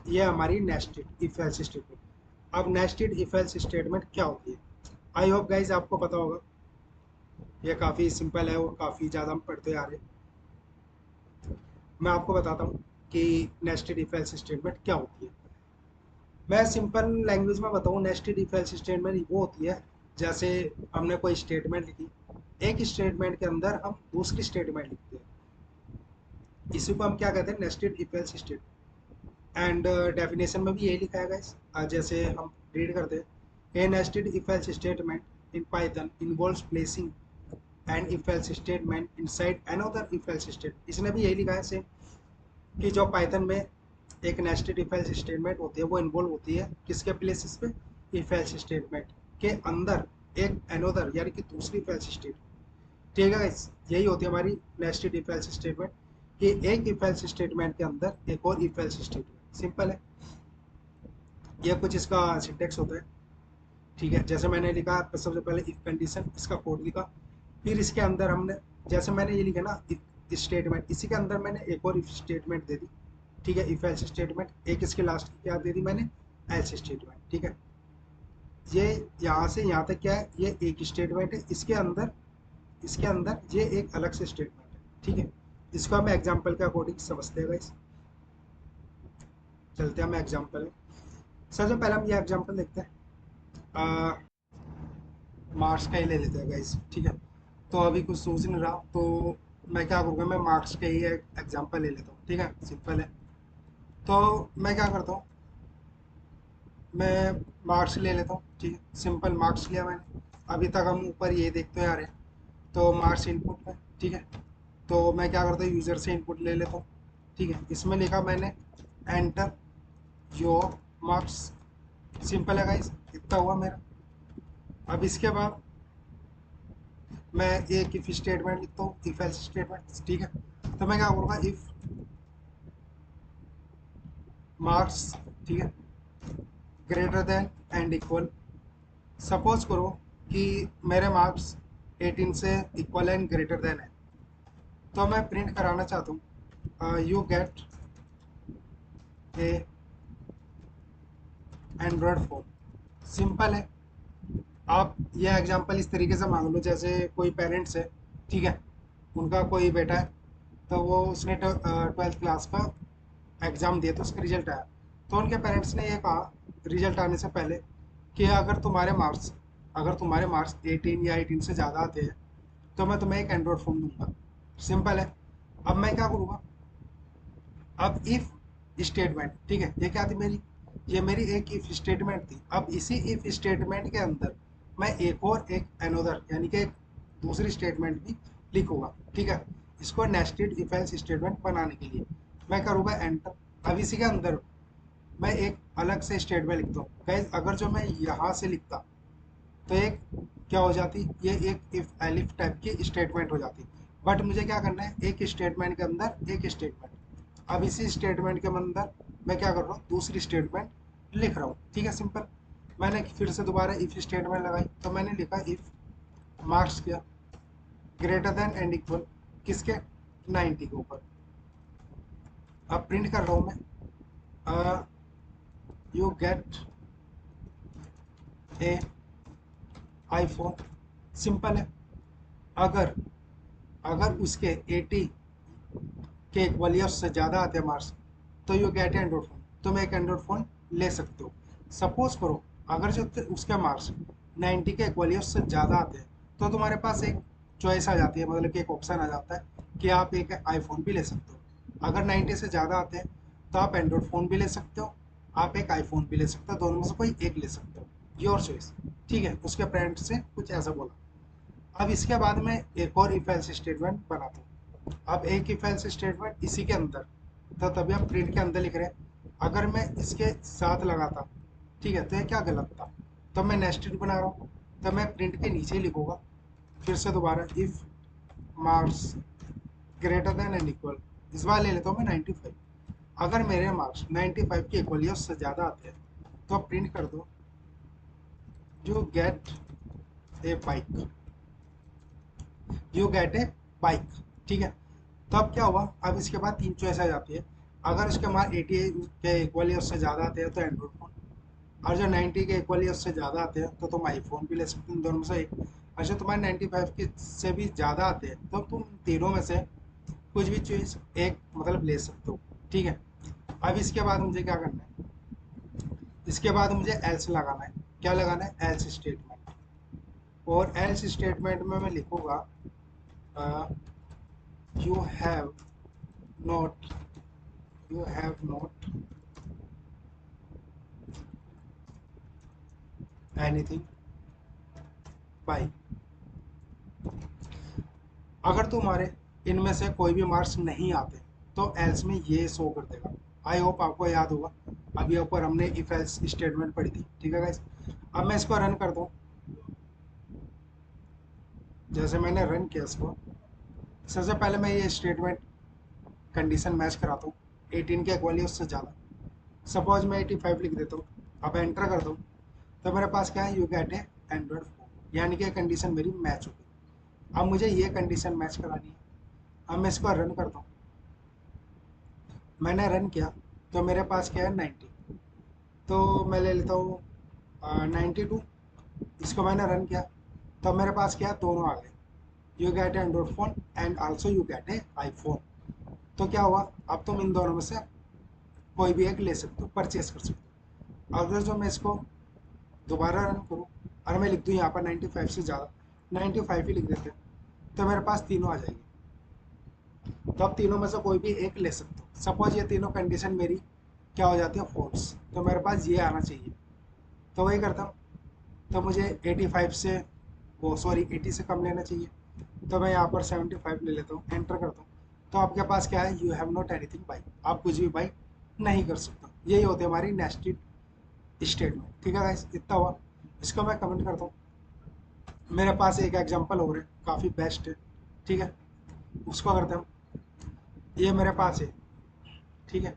ये हमारी नेस्टेड इफ एल्स स्टेटमेंट। अब नेस्टेड इफ एल्स स्टेटमेंट क्या होती है, आई होप गाइस आपको पता होगा। ये काफ़ी सिंपल है और काफ़ी ज़्यादा हम पढ़ते आ रहे हैं। मैं आपको बताता हूँ कि नेस्टेड इफ एल्स स्टेटमेंट क्या होती है। मैं सिंपल लैंग्वेज में बताऊँ, नेस्टेड इफ एल्स स्टेटमेंट वो होती है जैसे हमने कोई स्टेटमेंट लिखी, एक स्टेटमेंट के अंदर हम दूसरी स्टेटमेंट लिखते हैं, इसी को हम क्या कहते हैं, nested if else statement. And definition में भी यही लिखा है गाइस, जैसे हम रीड करते हैं, a nested if else statement in Python involves placing and if else statement inside another if else statement. इसने भी यही लिखा है सेम, कि जो पाइथन में एक नेस्टेड इफ एल्स स्टेटमेंट होती है वो इन्वॉल्व होती है किसके प्लेसेस पे, इफ एल्स स्टेटमेंट के अंदर एक अनदर यानी कि दूसरी इफ एल्स स्टेटमेंट। ठीक है गाइस, यही होती है हमारी नेस्टेड इफ एल्स स्टेटमेंट, कि एक इफ एल्स स्टेटमेंट के अंदर एक और इफ एल्स स्टेटमेंट। सिंपल है, यह कुछ इसका सिंटेक्स होता है। ठीक है, जैसे मैंने लिखा सबसे पहले इफ कंडीशन, इसका कोड लिखा, फिर इसके अंदर हमने, जैसे मैंने ये लिखा ना इफ स्टेटमेंट, इसी के अंदर मैंने एक और इफ स्टेटमेंट दे दी। ठीक है, इफ एल्स स्टेटमेंट, एक इसके लास्ट की क्या दे दी मैंने, एल्स स्टेटमेंट। ठीक है, ये यहाँ से यहाँ तक क्या है, ये एक स्टेटमेंट है, इसके अंदर ये एक अलग से स्टेटमेंट है। ठीक है, इसको हम एग्जाम्पल के अकॉर्डिंग समझते हैं गाइस। चलते हैं हम एग्जाम्पल में। सबसे पहले हम ये एग्जाम्पल देखते हैं, मार्क्स का ही ले लेते हैं गाइस। ठीक है, तो अभी कुछ सोच नहीं रहा, तो मैं क्या करूँगा, मैं मार्क्स का ही एग्जाम्पल ले लेता हूँ। ठीक है, सिंपल है। तो मैं क्या करता हूँ, मैं मार्क्स ले लेता हूँ। ठीक है, सिंपल मार्क्स लिया मैंने। अभी तक हम ऊपर ये देखते आ रहे हैं, तो मार्क्स इनपुट में। ठीक है, तो मैं क्या करता हूँ, यूज़र से इनपुट ले लेता हूँ। ठीक है, इसमें लिखा मैंने एंटर योर मार्क्स। सिंपल है गाइस, इतना हुआ मेरा। अब इसके बाद मैं एक इफ स्टेटमेंट लिखता हूँ, इफ एल्स स्टेटमेंट। ठीक है, तो मैं क्या करूँगा, इफ मार्क्स, ठीक है, greater than and equal, suppose करो कि मेरे मार्क्स 18 से इक्वल एंड ग्रेटर देन है, तो मैं प्रिंट कराना चाहता हूँ you get A Android phone. Simple है। आप यह एग्जांपल इस तरीके से मान लो, जैसे कोई पेरेंट्स है, ठीक है, उनका कोई बेटा है, तो वो उसने 12th क्लास का एग्ज़ाम दिया, तो उसका रिजल्ट आया। तो उनके पेरेंट्स ने ये कहा रिजल्ट आने से पहले कि अगर तुम्हारे मार्क्स 18 या 18 से ज़्यादा आते हैं तो मैं तुम्हें एक एंड्रॉयड फ़ोन दूंगा। सिंपल है। अब मैं क्या करूँगा, अब इफ स्टेटमेंट, ठीक है, ये क्या थी मेरी, ये मेरी एक इफ स्टेटमेंट थी। अब इसी इफ स्टेटमेंट के अंदर मैं एक और एक अनदर यानी कि एक दूसरी स्टेटमेंट भी लिखूंगा। ठीक है, इसको नेस्टेड इफ एल्स स्टेटमेंट बनाने के लिए मैं करूँगा एंटर। अब इसी के अंदर मैं एक अलग से स्टेटमेंट लिखता हूँ गाइस। अगर जो मैं यहाँ से लिखता तो एक क्या हो जाती, ये एक इफ एलिफ टाइप की स्टेटमेंट हो जाती। बट मुझे क्या करना है, एक स्टेटमेंट के अंदर एक स्टेटमेंट। अब इसी स्टेटमेंट के अंदर मैं क्या कर रहा हूँ, दूसरी स्टेटमेंट लिख रहा हूँ। ठीक है, सिंपल। मैंने फिर से दोबारा इफ स्टेटमेंट लगाई, तो मैंने लिखा इफ मार्क्स क्या ग्रेटर देन एंड इक्वल किसके, 90 के ऊपर। अब प्रिंट कर रहा हूँ मैं, you get A iPhone. Simple है। अगर अगर उसके 80 के इक्वल या उससे ज़्यादा आते हैं मार्क्स, तो यू गेट एंड्रॉइड फ़ोन, तुम एक एंड्रॉइड फ़ोन ले सकते हो। सपोज करो अगर जो उसके मार्क्स 90 के इक्वल या उससे ज़्यादा आते हैं, तो तुम्हारे पास एक चॉइस आ जाती है, मतलब कि एक ऑप्शन आ जाता है कि आप एक आईफोन भी ले सकते हो। अगर 90 से ज़्यादा आते हैं तो आप एंड्रॉइड फ़ोन भी ले सकते हो, आप एक आईफोन भी ले सकते हो, दोनों में से कोई एक ले सकते हो, योर चॉइस। ठीक है, उसके पेरेंट्स से कुछ ऐसा बोला। अब इसके बाद में एक और इफ एल्स स्टेटमेंट बनाता हूँ। अब एक इफ एल्स स्टेटमेंट इसी के अंदर, तो तभी हम प्रिंट के अंदर लिख रहे हैं। अगर मैं इसके साथ लगाता, ठीक है, तो ये क्या गलत था, तो मैं नेस्टेड बना रहा हूँ, तो मैं प्रिंट के नीचे ही लिखूंगा फिर से दोबारा if marks greater than and equal, इस बार ले लेता हूँ मैं 95। अगर मेरे मार्क्स 95 के इक्वल या उससे ज़्यादा आते हैं तो आप प्रिंट कर दो you get A bike, you get A bike. ठीक है, तो अब क्या हुआ, अब इसके बाद तीन चॉइस आ जाती है। अगर उसके मार्क्स 80 के इक्वल या उससे ज़्यादा आते हैं तो एंड्रॉइड फोन, और जो 90 के इक्वल या उससे ज़्यादा आते हैं तो तुम आईफोन भी ले सकते हो, इन दोनों में से एक। और जो तुम्हारे 95 के से भी ज़्यादा आते हैं तो तुम तीनों में से कुछ भी चॉइस एक मतलब ले सकते हो। ठीक है, अब इसके बाद मुझे क्या करना है, इसके बाद मुझे एल्स लगाना है। क्या लगाना है, एल्स स्टेटमेंट। और एल्स स्टेटमेंट में मैं लिखूंगा you have not, you have not anything by, अगर तुम्हारे इनमें से कोई भी मार्क्स नहीं आते तो एल्स में ये शो कर देगा। आई होप आपको याद होगा, अभी ऊपर हमने इफ एल्स स्टेटमेंट पढ़ी थी। ठीक है गाइस, अब मैं इसको रन कर दूं। जैसे मैंने रन किया इसको, सबसे पहले मैं ये स्टेटमेंट कंडीशन मैच कराता हूँ 18 के इक्वल उससे ज़्यादा। सपोज मैं 85 लिख देता हूँ, अब एंटर कर दूँ तो मेरे पास क्या है, you get A Android phone, यानी कि कंडीशन मेरी मैच हो गई। अब मुझे ये कंडीशन मैच करानी है। अब मैं इसको रन करता हूँ, मैंने रन किया तो मेरे पास क्या है 90, तो मैं ले लेता हूँ 92। इसको मैंने रन किया तो मेरे पास क्या है, दोनों आ गए, you get A Android phone and also you get A iPhone. तो क्या हुआ, अब तुम इन दोनों में से कोई भी एक ले सकते हो, परचेस कर सकते हो। अगर जो मैं इसको दोबारा रन करूँ और मैं लिख दूँ यहाँ पर 95 से ज़्यादा, 95 ही लिख देते हैं, तो मेरे पास तीनों आ जाएंगे। तो अब तीनों में से कोई भी एक ले सकते हो। सपोज ये तीनों कंडीशन मेरी क्या हो जाती है, फॉल्स, तो मेरे पास ये आना चाहिए। तो वही करता हूँ, तो मुझे 85 से, वो सॉरी 80 से कम लेना चाहिए, तो मैं यहाँ पर 75 ले लेता हूँ, एंटर करता हूँ। तो आपके पास क्या है, you have not anything by, आप कुछ भी बाई नहीं कर सकते। यही होती है हमारी नेस्टेड स्टेटमेंट। ठीक है गाइस, इतना हुआ। इसको मैं कमेंट करता हूँ। मेरे पास एक एग्जांपल और है, काफ़ी बेस्ट है। ठीक है, उसको करते हैं हम। ये मेरे पास है। ठीक है,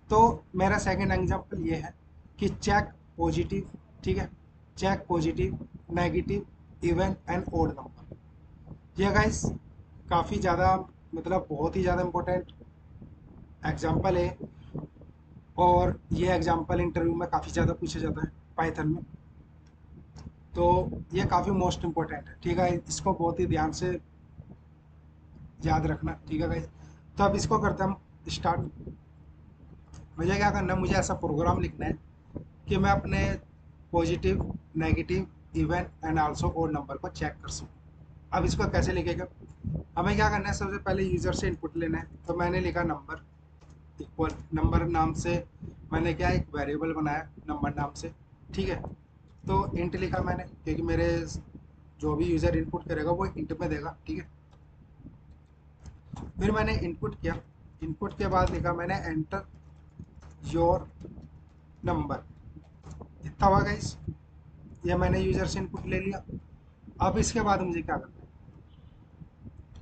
तो मेरा सेकंड एग्जांपल ये है कि चेक पॉजिटिव। ठीक है, check positive, negative, even and odd number. ये गाइस काफ़ी ज़्यादा, मतलब बहुत ही ज़्यादा इम्पोर्टेंट एग्जांपल है। और ये एग्जांपल इंटरव्यू में काफ़ी ज़्यादा पूछा जाता है पाइथन में, तो ये काफ़ी मोस्ट इम्पोर्टेंट है। ठीक है, इसको बहुत ही ध्यान से याद रखना। ठीक है गाइस, तो अब इसको करते हैं हम स्टार्ट। मुझे क्या करना है, मुझे ऐसा प्रोग्राम लिखना है कि मैं अपने positive, negative, even and also odd number को चेक कर सकूँ। अब इसको कैसे लिखेगा, हमें क्या करना है, सबसे पहले यूज़र से इनपुट लेना है। तो मैंने लिखा नंबर इक्वल, नंबर नाम से मैंने क्या एक वेरिएबल बनाया नंबर नाम से। ठीक है, तो इंट लिखा मैंने, क्योंकि मेरे जो भी यूज़र इनपुट करेगा वो इंट में देगा। ठीक है, फिर मैंने इनपुट किया, इनपुट के बाद लिखा मैंने एंटर योर नंबर। इतना हुआ गाइस, ये मैंने यूज़र से इनपुट ले लिया। अब इसके बाद मुझे क्या करना है,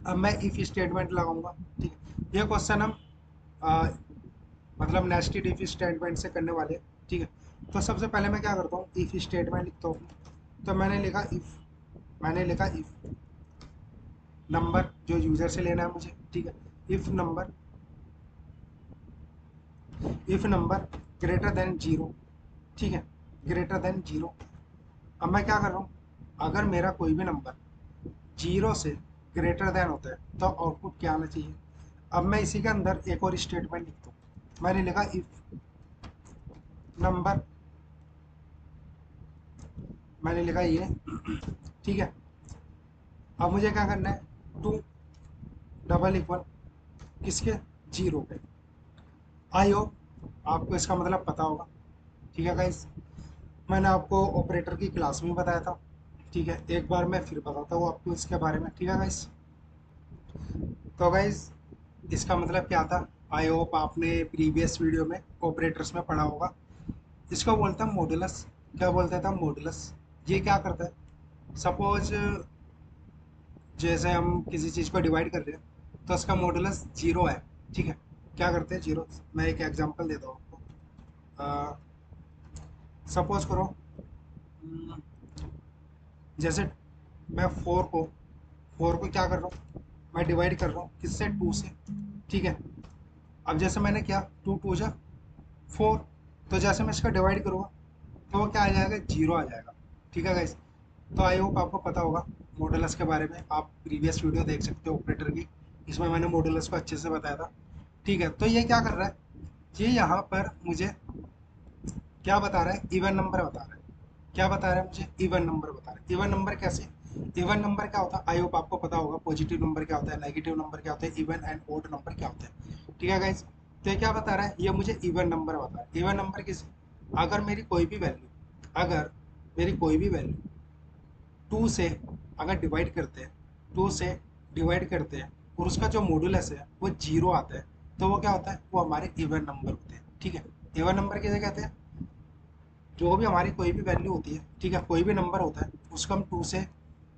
अब मैं इफ स्टेटमेंट लगाऊंगा। ठीक है, ये क्वेश्चन हम आ, मतलब नेस्टेड इफ स्टेटमेंट से करने वाले हैं। ठीक है, तो सबसे पहले मैं क्या करता हूँ, इफ स्टेटमेंट लिखता हूँ। तो मैंने लिखा इफ, मैंने लिखा इफ नंबर जो यूज़र से लेना है मुझे। ठीक है, if number, if number greater than zero. ठीक है, ग्रेटर देन जीरो। अब मैं क्या कर रहा हूँ, अगर मेरा कोई भी नंबर जीरो से ग्रेटर देन होता है तो आउटपुट क्या आना चाहिए। अब मैं इसी के अंदर एक और स्टेटमेंट लिखता हूँ। मैंने लिखा इफ नंबर, मैंने लिखा ये ठीक है, अब मुझे क्या करना है, टू डबल इक्वल किसके, जीरो पे। आई होप आपको इसका मतलब पता होगा। ठीक है गाइस, मैंने आपको ऑपरेटर की क्लास में बताया था। ठीक है, एक बार मैं फिर बताता हूँ आपको इसके बारे में। ठीक है गाइस, तो गाइस इसका मतलब क्या था, आई होप आपने प्रीवियस वीडियो में ऑपरेटर्स में पढ़ा होगा। इसको बोलते हैं मॉडुलस। क्या बोलते थे हम, मॉडुलस। ये क्या करता है, सपोज जैसे हम किसी चीज़ को डिवाइड कर रहे हैं तो उसका मॉडुलस जीरो है, ठीक है। क्या करते हैं जीरो, मैं एक एग्जांपल देता हूँ आपको। सपोज करो, हम्म, जैसे मैं फोर को क्या कर रहा हूँ, मैं डिवाइड कर रहा हूँ किससे, टू से, ठीक है। अब जैसे मैंने किया, टू टू जा फोर, तो जैसे मैं इसका डिवाइड करूँगा तो वो क्या आ जाएगा, जीरो आ जाएगा, ठीक है गाइस। तो आई होप आपको पता होगा मॉडुलस के बारे में, आप प्रीवियस वीडियो देख सकते हो ऑपरेटर की, इसमें मैंने मॉडुलस को अच्छे से बताया था, ठीक है। तो ये क्या कर रहा है, ये यहाँ पर मुझे क्या बता रहा है, इवन नंबर बता रहा है। क्या बता रहा है मुझे, इवन नंबर बता रहा है। इवन नंबर कैसे, इवन नंबर क्या होता है, आई होप आपको पता होगा, पॉजिटिव नंबर क्या होता है, नेगेटिव नंबर क्या होता है, इवन एंड ओड नंबर क्या होता है, ठीक है गाइस। तो ये क्या बता रहा है, ये मुझे इवन नंबर बता रहा है। इवन नंबर किस, अगर मेरी कोई भी वैल्यू, अगर मेरी कोई भी वैल्यू टू से अगर डिवाइड करते हैं, टू से डिवाइड करते हैं और उसका जो मॉडुलस है वो जीरो आता है, तो वो क्या होता है, वो हमारे इवन नंबर होते हैं, ठीक है। इवन नंबर किसे कहते हैं, जो भी हमारी कोई भी वैल्यू होती है, ठीक है, कोई भी नंबर होता है उसको हम टू से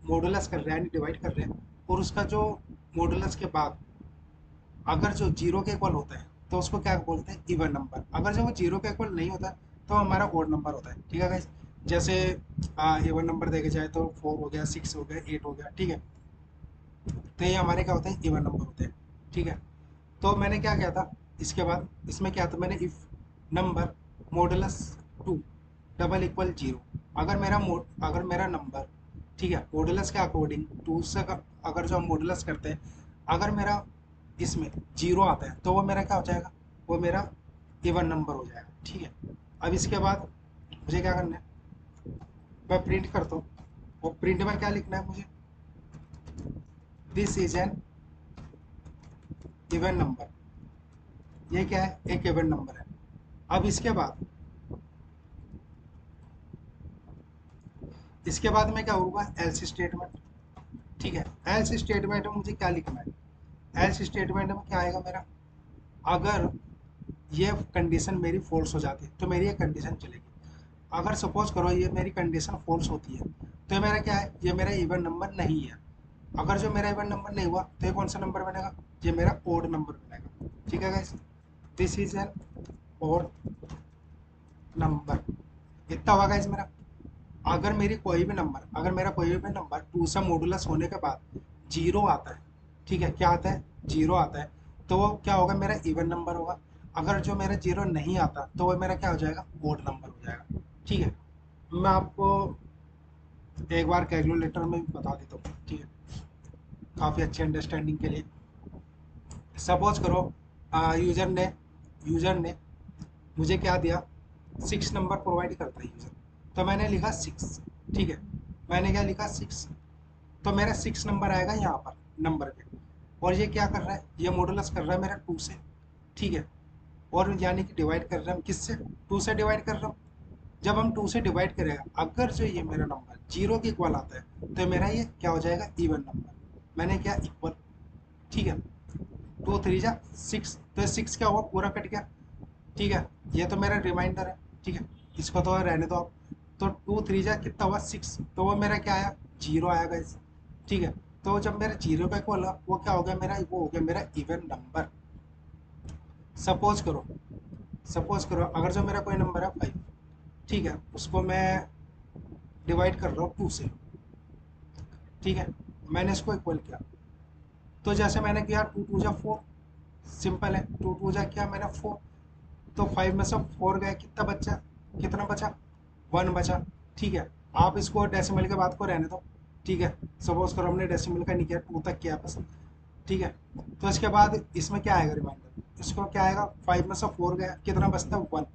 मॉडुलस कर रहे हैं, यानी डिवाइड कर रहे हैं, और उसका जो मॉडुलस के बाद अगर जो जीरो के इक्वल होता है तो उसको क्या बोलते हैं, इवन नंबर। अगर जो वो जीरो के इक्वल नहीं होता तो हमारा ओड नंबर होता है, ठीक है गाइस। जैसे इवन नंबर देखे जाए तो फोर हो गया, सिक्स हो गया, एट हो गया, ठीक है। तो ये हमारे क्या होते हैं, इवन नंबर होते हैं, ठीक है। तो मैंने क्या किया था, इसके बाद इसमें क्या था, मैंने if number modulus two double equal zero, अगर मेरा नंबर, ठीक है, मॉडुलस के अकॉर्डिंग टू से अगर जो हम मॉडुलस करते हैं, अगर मेरा इसमें जीरो आता है तो वो मेरा क्या हो जाएगा, वो मेरा इवन नंबर हो जाएगा, ठीक है। अब इसके बाद मुझे क्या करना है, मैं प्रिंट करता हूँ, और प्रिंट में क्या लिखना है मुझे, this is N even number. ये क्या है, एक इवन नंबर है। अब इसके बाद में क्या होगा, एल्स स्टेटमेंट, ठीक है। एल्स स्टेटमेंट में मुझे क्या लिखना है, एल्स स्टेटमेंट में क्या आएगा मेरा, अगर ये कंडीशन मेरी फॉल्स हो जाती है तो मेरी ये कंडीशन चलेगी। अगर सपोज करो ये मेरी कंडीशन फॉल्स होती है तो ये मेरा क्या है, ये मेरा इवन नंबर नहीं है। अगर जो मेरा इवन नंबर नहीं हुआ तो ये कौन सा नंबर बनेगा, ये मेरा ओड नंबर बनेगा, ठीक है guys. This is an odd number, इतना होगा गाइस मेरा। अगर मेरा कोई भी नंबर टू से मॉडुलस होने के बाद जीरो आता है, ठीक है, क्या आता है, जीरो आता है, तो वो क्या होगा, मेरा इवन नंबर होगा। अगर जो मेरा जीरो नहीं आता तो वो मेरा क्या हो जाएगा, ओड नंबर हो जाएगा, ठीक है। मैं आपको एक बार कैलकुलेटर में भी बता देता हूँ, ठीक है, काफ़ी अच्छी अंडरस्टैंडिंग के लिए। सपोज करो यूजर ने यूजर ने मुझे क्या दिया, सिक्स नंबर प्रोवाइड करता है यूजर, तो मैंने लिखा सिक्स, ठीक है। मैंने क्या लिखा, सिक्स, तो मेरा सिक्स नंबर आएगा यहाँ पर नंबर पे। और ये क्या कर रहा है, ये मॉडुलस कर रहा है मेरा टू से, ठीक है। और यानी कि डिवाइड कर रहे हैं हम किससे, टू से डिवाइड कर रहा हूँ। जब हम टू से डिवाइड करेगा, अगर जो ये मेरा नंबर जीरो के इक्वल आता है तो मेरा ये क्या हो जाएगा, इवन नंबर। मैंने क्या, इक्वल, ठीक है। टू थ्री जा सिक्स, तो सिक्स क्या हुआ, पूरा कट गया, ठीक है। ये तो मेरा रिमाइंडर है, ठीक है, इसको तो रहने दो आप। तो टू थ्री जा कितना हुआ, सिक्स, तो वो मेरा क्या आया, जीरो आया गाइस, ठीक है। तो जब मेरा जीरो का इक्वल हुआ वो क्या हो गया मेरा, वो हो गया मेरा इवन नंबर। सपोज करो सपोज करो अगर जो मेरा कोई नंबर है फाइव, ठीक है, उसको मैं डिवाइड कर रहा हूँ टू से, ठीक है, मैंने इसको इक्वल किया। तो जैसे मैंने किया, टू टू जा फोर, सिंपल है, टू टू जा किया मैंने फोर, तो फाइव में से फोर गए, कितना बचा, कितना बचा, वन बचा, ठीक है। आप इसको डेसिमल के बाद को रहने दो, ठीक है। सपोज करो हमने डेसिमल का नहीं किया, टू तक किया बस, ठीक है। तो इसके बाद इसमें क्या आएगा रिमाइंडर, इसको क्या आएगा, फाइव में से फोर गया, कितना बचता है, वन।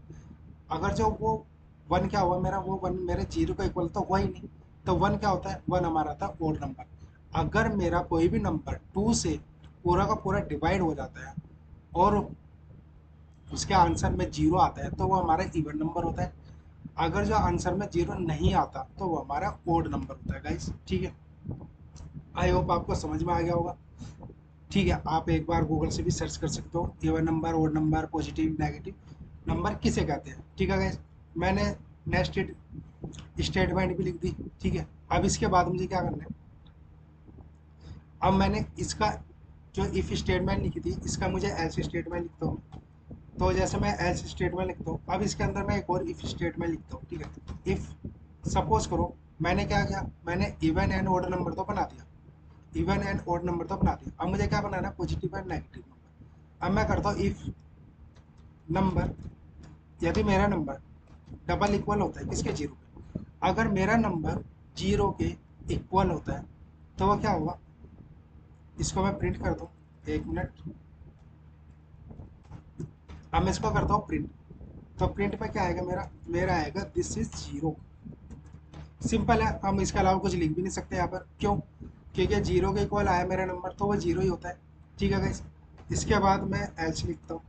अगर जो वो वन क्या हुआ मेरा, वो वन मेरे जीरो का इक्वल तो हुआ ही नहीं। तो वन क्या होता है, वन हमारा था ओड नंबर। अगर मेरा कोई भी नंबर टू से पूरा का पूरा डिवाइड हो जाता है और उसके आंसर में जीरो आता है तो वो हमारा इवन नंबर होता है। अगर जो आंसर में जीरो नहीं आता तो वो हमारा ओड नंबर होता है गाइस, ठीक है। आई होप आपको समझ में आ गया होगा, ठीक है। आप एक बार गूगल से भी सर्च कर सकते हो, even number, odd number, positive negative number किसे कहते हैं, ठीक है गाइस। मैंने नेक्स्ट स्टेटमेंट भी लिख दी, ठीक है। अब इसके बाद मुझे क्या करना है, अब मैंने इसका जो इफ स्टेटमेंट लिखी थी इसका मुझे एल्स स्टेटमेंट लिखता हूँ। तो जैसे मैं एल्स स्टेटमेंट लिखता हूँ, अब इसके अंदर मैं एक और इफ स्टेटमेंट लिखता हूँ, ठीक है। इफ सपोज करो मैंने क्या किया, मैंने इवन एंड ऑड नंबर तो बना दिया, इवन एंड ऑड नंबर तो बना दिया। अब मुझे क्या बनाना है, पॉजिटिव एंड नेगेटिव नंबर। अब मैं करता हूँ इफ नंबर, यदि मेरा नंबर डबल इक्वल होता है किसके, जीरो के, अगर मेरा नंबर जीरो के इक्वल होता है तो वो क्या होगा, इसको मैं प्रिंट कर दूँ, एक मिनट। अब मैं इसको करता हूँ प्रिंट, तो प्रिंट पे क्या आएगा मेरा, मेरा आएगा दिस इज जीरो। सिंपल है, हम इसके अलावा कुछ लिख भी नहीं सकते यहाँ पर, क्यों, क्योंकि जीरो के इक्वल आया मेरा नंबर तो वो जीरो ही होता है। ठीक है गाइस, इसके बाद मैं एल्स लिखता हूँ,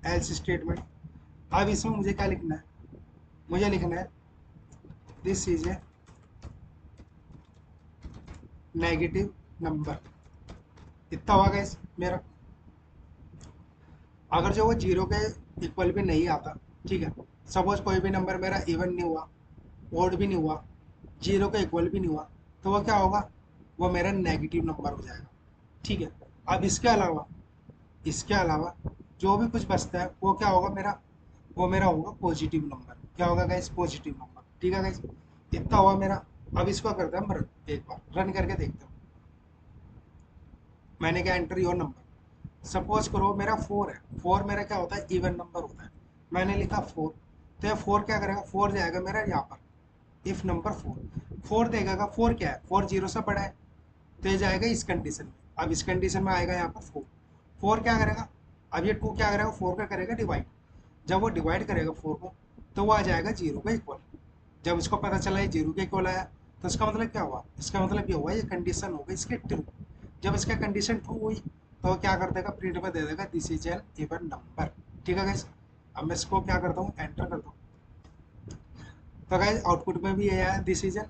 एल्स स्टेटमेंट। अब इसमें मुझे क्या लिखना है, मुझे लिखना है this is a negative number. इतना हुआ गाइस मेरा। अगर जो वो जीरो के इक्वल भी नहीं आता, ठीक है, सपोज कोई भी नंबर मेरा इवन नहीं हुआ, ओड भी नहीं हुआ, जीरो के इक्वल भी नहीं हुआ, तो वो क्या होगा, वो मेरा नेगेटिव नंबर हो जाएगा। ठीक है। अब इसके अलावा जो भी कुछ बचता है वो क्या होगा मेरा, वो मेरा होगा पॉजिटिव नंबर। क्या होगा गाइस, पॉजिटिव नंबर। ठीक है गाइस, इतना हुआ मेरा। अब इसको करते हैं हम एक बार रन करके देखते हैं। मैंने क्या एंटर योर नंबर, सपोज करो मेरा फोर है, फोर मेरा क्या होता है, इवन नंबर होता है। मैंने लिखा फोर, तो ये फोर क्या करेगा, फोर जाएगा मेरा यहाँ पर, इफ नंबर फोर, फोर देगा, फोर क्या है, फोर जीरो से बड़ा है, तो ये जाएगा इस कंडीशन में। अब इस कंडीशन में आएगा यहाँ पर फोर, फोर क्या करेगा, अब ये टू क्या करेगा, फोर का करेगा डिवाइड। जब वो डिवाइड करेगा फोर को, तो वो आ जाएगा जीरो का इक्वल। जब इसको पता चला ये जीरो के इक्वल आया, तो इसका मतलब क्या हुआ, इसका मतलब ये हुआ ये कंडीशन हो गई इसके ट्रू। जब इसका कंडीशन ट्रू हुई तो क्या कर देगा, प्रिंट में दे देगा this is N even number. ठीक है गाइस, अब मैं इसको क्या करता हूँ, एंटर करता हूँ, तो गाइस आउटपुट में भी ये आया this is N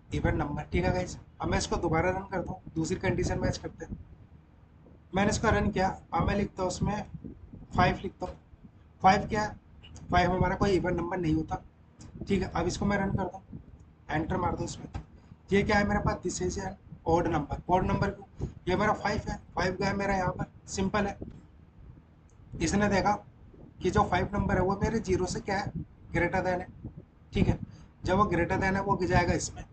even number. ठीक है गाइस, अब मैं इसको दोबारा रन करता हूँ, दूसरी कंडीशन मैच करते हैं। मैंने इसको रन किया, अब मैं लिखता हूँ उसमें फाइव लिखता हूँ। फाइव क्या है, फाइव हमारा कोई इवन नंबर नहीं होता। ठीक है, अब इसको मैं रन करता हूँ, एंटर मार दो इसमें। ये क्या है मेरे पास, this is an odd number. Odd number क्यों, ये मेरा फाइव है, फाइव का है मेरा यहाँ पर, सिंपल है। इसने देखा कि जो फाइव नंबर है वो मेरे जीरो से क्या है, ग्रेटर देन है। ठीक है, जब वो ग्रेटर देन है वो जाएगा इसमें,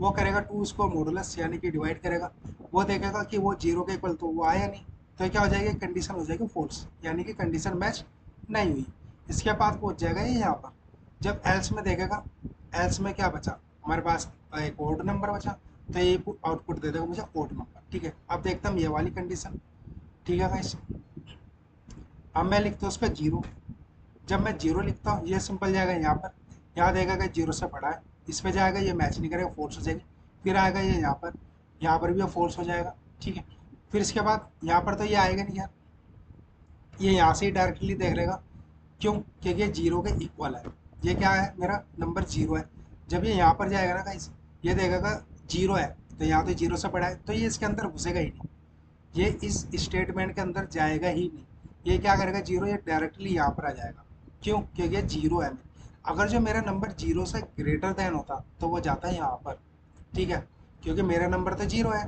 वो करेगा टू, उसको मॉडुलस यानी कि डिवाइड करेगा। वो देखेगा कि वो जीरो के इक्वल तो वो आया नहीं, तो क्या हो जाएगी, कंडीशन हो जाएगी फॉल्स, यानी कि कंडीशन मैच नहीं हुई। इसके बाद पहुंच जाएगा ये यहाँ पर। जब एल्स में देखेगा, एल्स में क्या बचा हमारे पास, एक ओड नंबर बचा, तो ये आउटपुट दे देगा मुझे ओड नंबर। ठीक है, अब देखता हूँ ये वाली कंडीशन। ठीक है गाइस, अब मैं लिखता हूँ उस पर जीरो। जब मैं जीरो लिखता हूँ ये सिंपल जाएगा यहाँ पर, यहाँ देगा कि जीरो से बड़ा है, इस पे जाएगा ये मैच नहीं करेगा, फोर्स हो जाएगी। फिर आएगा ये यहाँ पर भी फोर्स हो जाएगा। ठीक है, फिर इसके बाद यहाँ पर तो ये आएगा नहीं यार, ये यहाँ से ही डायरेक्टली देख लेगा। क्यों, क्योंकि ये जीरो के इक्वल है, ये क्या है मेरा नंबर जीरो है। जब ये यहाँ पर जाएगा ना गाइस, ये देखेगा जीरो है, तो यहाँ तो जीरो से बड़ा है, तो ये इसके अंदर घुसेगा ही नहीं, ये इस स्टेटमेंट के अंदर जाएगा ही नहीं। ये क्या करेगा, जीरो, ये डायरेक्टली यहाँ पर आ जाएगा। क्यों, क्योंकि ये जीरो है। अगर जो मेरा नंबर जीरो से ग्रेटर देन होता तो वो जाता है यहाँ पर। ठीक है, क्योंकि मेरा नंबर तो जीरो है।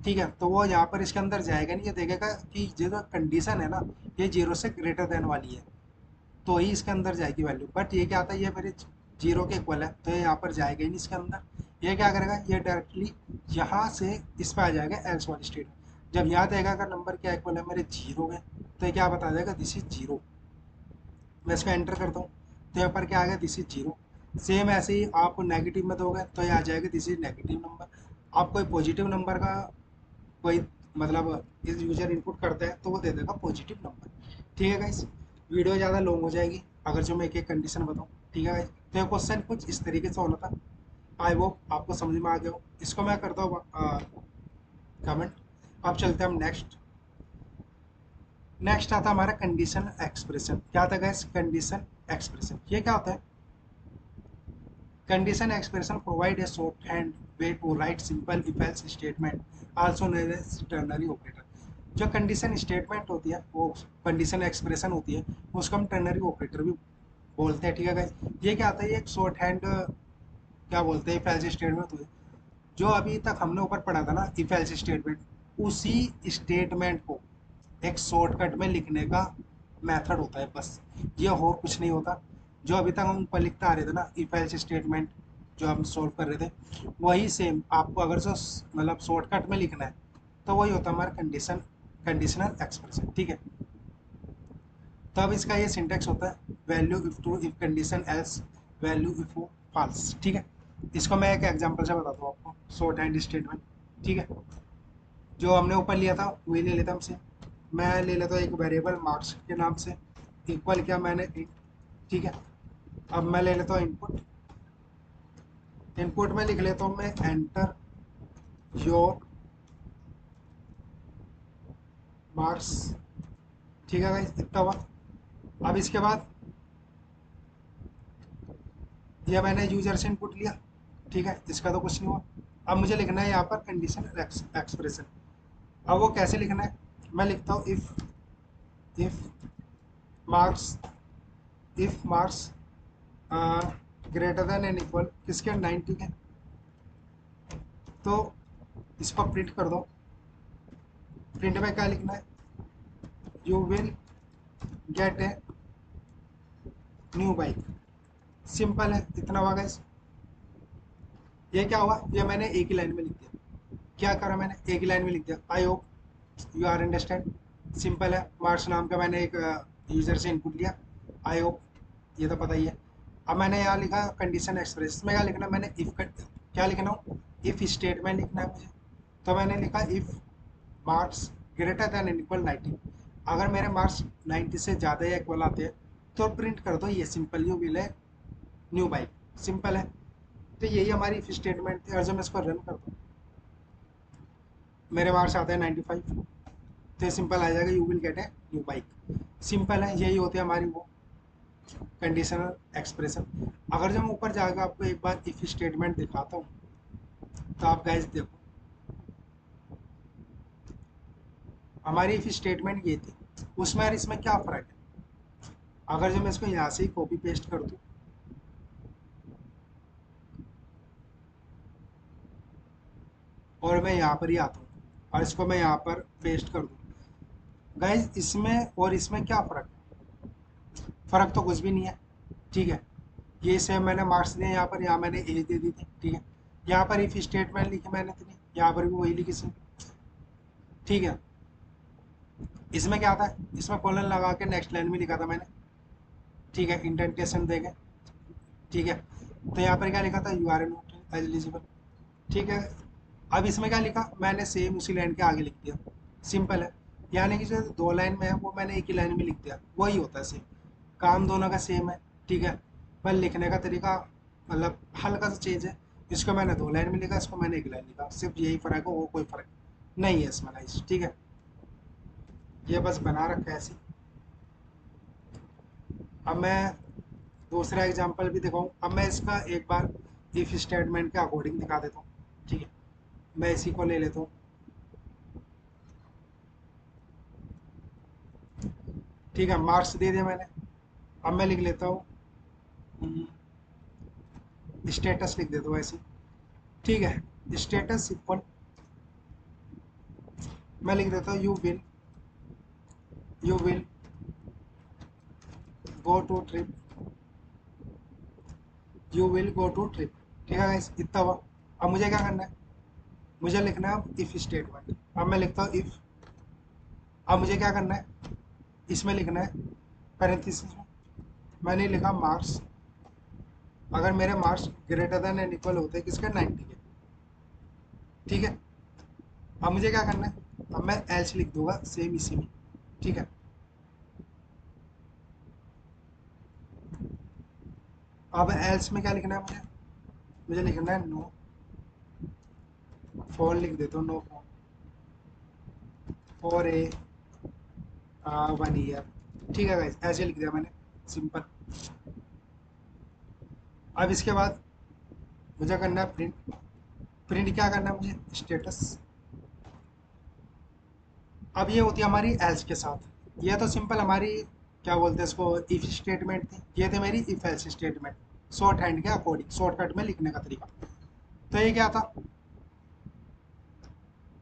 ठीक है, तो वो यहाँ पर इसके अंदर जाएगा नहीं, ये देखेगा कि जो कंडीशन है ना, ये जीरो से ग्रेटर देन वाली है, तो ही इसके अंदर जाएगी वैल्यू। बट ये क्या आता है, ये मेरे जीरो के इक्वल है, तो ये यहाँ पर जाएगा ही नहीं इसके अंदर। ये क्या करेगा, ये डायरेक्टली यहाँ से इस पर आ जाएगा एल्स वाली स्टेट में। जब यहाँ देगा अगर नंबर क्या इक्वल है मेरे जीरो में, तो ये क्या बता देगा, दिस इज जीरो। मैं इसको एंटर करता हूँ, तो यहाँ पर क्या आ गया, दिस इज जीरो। सेम ऐसे ही आप नेगेटिव में दोगे तो ये आ जाएगा दिस इज नेगेटिव नंबर। आप कोई पॉजिटिव नंबर का कोई मतलब इस यूजर इनपुट करता है तो वो दे देगा पॉजिटिव नंबर। ठीक है गाइस, वीडियो ज़्यादा लॉन्ग हो जाएगी अगर जो मैं एक एक कंडीशन बताऊँ। ठीक है गाइस, तो ये क्वेश्चन कुछ इस तरीके से होना था। आई होप आपको समझ में आ गया हो। इसको मैं करता हूँ कमेंट। अब चलते हैं हम नेक्स्ट। नेक्स्ट आता है हमारा कंडीशन एक्सप्रेशन। क्या आता है गाइस, कंडीशन एक्सप्रेशन। ये क्या होता है, condition expression provide a shorthand way to write simple if else statement, also known as ternary operator. जो कंडीशन स्टेटमेंट होती है वो कंडीशन एक्सप्रेशन होती है, उसको हम टर्नरी ऑपरेटर भी बोलते हैं। ठीक है गाइस, ये क्या आता है, ये एक शॉर्ट हैंड क्या बोलते हैं इफ एल्स स्टेटमेंट होती है। जो अभी तक हमने ऊपर पढ़ा था ना इफ एल्स स्टेटमेंट, उसी स्टेटमेंट को एक शॉर्टकट में लिखने का मेथड होता है बस, ये और कुछ नहीं होता। जो अभी तक हम ऊपर लिखते आ रहे थे ना इफ एल्स स्टेटमेंट, जो हम सॉल्व कर रहे थे, वही सेम आपको अगर जो मतलब शॉर्टकट में लिखना है तो वही होता है हमारा कंडीशनल एक्सप्रेशन, ठीक है। तो अब इसका ये सिंटेक्स होता है value if true if condition else value if false, ठीक है। इसको मैं एक एग्जांपल से बताता हूँ आपको, शॉर्ट हैंड स्टेटमेंट, ठीक है। जो हमने ऊपर लिया था वही ले लेता हमसे, मैं ले लेता हूँ एक वेरिएबल मार्क्स के नाम से, इक्वल किया मैंने int, ठीक है। अब मैं ले लेता हूँ इनपुट, इनपुट में लिख लेता हूँ मैं एंटर योर मार्क्स, ठीक है गाइस, इतना हुआ। अब इसके बाद ये मैंने यूजर से इनपुट लिया, ठीक है, इसका तो कुछ नहीं हुआ। अब मुझे लिखना है यहाँ पर कंडीशन एक्सप्रेशन। अब वो कैसे लिखना है, मैं लिखता हूँ if marks if marks greater than and equal किसके 90 के, तो इसको प्रिंट कर दो। प्रिंट में क्या लिखना है, you will get a new bike, simple है, इतना हुआ गाइस। ये क्या हुआ, ये मैंने एक ही लाइन में लिख दिया। क्या करा मैंने, एक ही लाइन में लिख दिया। I hope you are understand, simple है। मार्क्स नाम का मैंने एक यूजर से इनपुट लिया, आई होप ये तो पता ही है। अब मैंने यहाँ लिखा कंडीशन एक्सप्रेस में क्या लिखना है, मैंने इफ क्या लिखना हो, इफ स्टेटमेंट लिखना है मुझे। तो मैंने लिखा if marks greater than and equal 90, अगर मेरे मार्क्स 90 से ज़्यादा या इक्वल आते हैं तो प्रिंट कर दो ये सिंपल यू विल है न्यू बाइक, सिंपल है। तो यही हमारी इफ स्टेटमेंट थी, और जब मैं इसको रन करता हूँ मेरे मार्क्स आते हैं 95, तो सिंपल आ जाएगा you will get a new bike, simple है। यही होती है हमारी वो कंडीशनल एक्सप्रेशन। अगर जब मैं ऊपर जाकर आपको एक बार इफ स्टेटमेंट दिखाता हूँ तो आप गाइस देखो, हमारी इफ स्टेटमेंट ये थी, उसमें और इसमें क्या फ़र्क है। अगर जब मैं इसको यहाँ से ही कॉपी पेस्ट कर दूँ और मैं यहाँ पर ही आता हूँ और इसको मैं यहाँ पर पेस्ट कर दूँ, गाइस इसमें और इसमें क्या फ़र्क है, फ़र्क तो कुछ भी नहीं है, ठीक है। ये सेम मैंने मार्क्स दिए यहाँ पर, यहाँ मैंने एज दे दी थी, ठीक है। यहाँ पर इफ स्टेटमेंट लिखी मैंने थी, यहाँ पर भी वही लिखी थी, ठीक है। इसमें क्या था, इसमें कॉलन लगा के नेक्स्ट लाइन में लिखा था मैंने, ठीक है, इंडेंटेशन देके, ठीक है। तो यहाँ पर क्या लिखा था, यू आर नॉट एलिजिबल, ठीक है। अब इसमें क्या लिखा, मैंने सेम उसी लाइन के आगे लिख दिया, सिंपल है। यानी कि जो दो लाइन में है वो मैंने एक ही लाइन में लिख दिया, वही होता है सेम, काम दोनों का सेम है, ठीक है। पर लिखने का तरीका मतलब हल्का सा चेंज है, इसको मैंने दो लाइन में लिखा, इसको मैंने एक लाइन लिखा, सिर्फ यही फ़र्क है, वो कोई फ़र्क नहीं है इसमें गाइस, ठीक है। ये बस बना रखा है ऐसे। अब मैं दूसरा एग्जांपल भी दिखाऊं, अब मैं इसका एक बार इफ स्टेटमेंट के अकॉर्डिंग दिखा देता हूँ, ठीक है। मैं इसी को ले लेता हूँ, ठीक है, मार्क्स दे दिया मैंने। अब मैं लिख लेता हूँ स्टेटस, लिख देता हूँ ऐसे, ठीक है। स्टेटस इक्वल मैं लिख देता हूँ you will go to trip, you will go to trip, ठीक है गाइस, इतना हुआ। अब मुझे क्या करना है, मुझे लिखना है इफ स्टेटमेंट। अब मैं लिखता हूँ इफ, अब मुझे क्या करना है, इसमें लिखना है पैरेंथेसिस में मैंने लिखा मार्क्स, अगर मेरे marks greater than and equal होते हैं किसके, 90 के, ठीक है। अब मुझे क्या करना है, अब मैं एल्स लिख दूंगा सेम इसी में, ठीक है। अब एल्स में क्या लिखना है मुझे, मुझे लिखना है नो फॉर, लिख देता हूँ नो फॉर ए 1 ईयर, ठीक है गाइस, ऐसे लिख दिया मैंने, सिंपल। अब इसके बाद मुझे करना है प्रिंट, प्रिंट क्या करना है मुझे, स्टेटस। अब ये होती है हमारी एल्स के साथ, ये तो सिंपल हमारी क्या बोलते हैं इसको, इफ स्टेटमेंट थी, ये थी मेरी if else statement short hand के अकॉर्डिंग, शॉर्टकट में लिखने का तरीका। तो ये क्या था,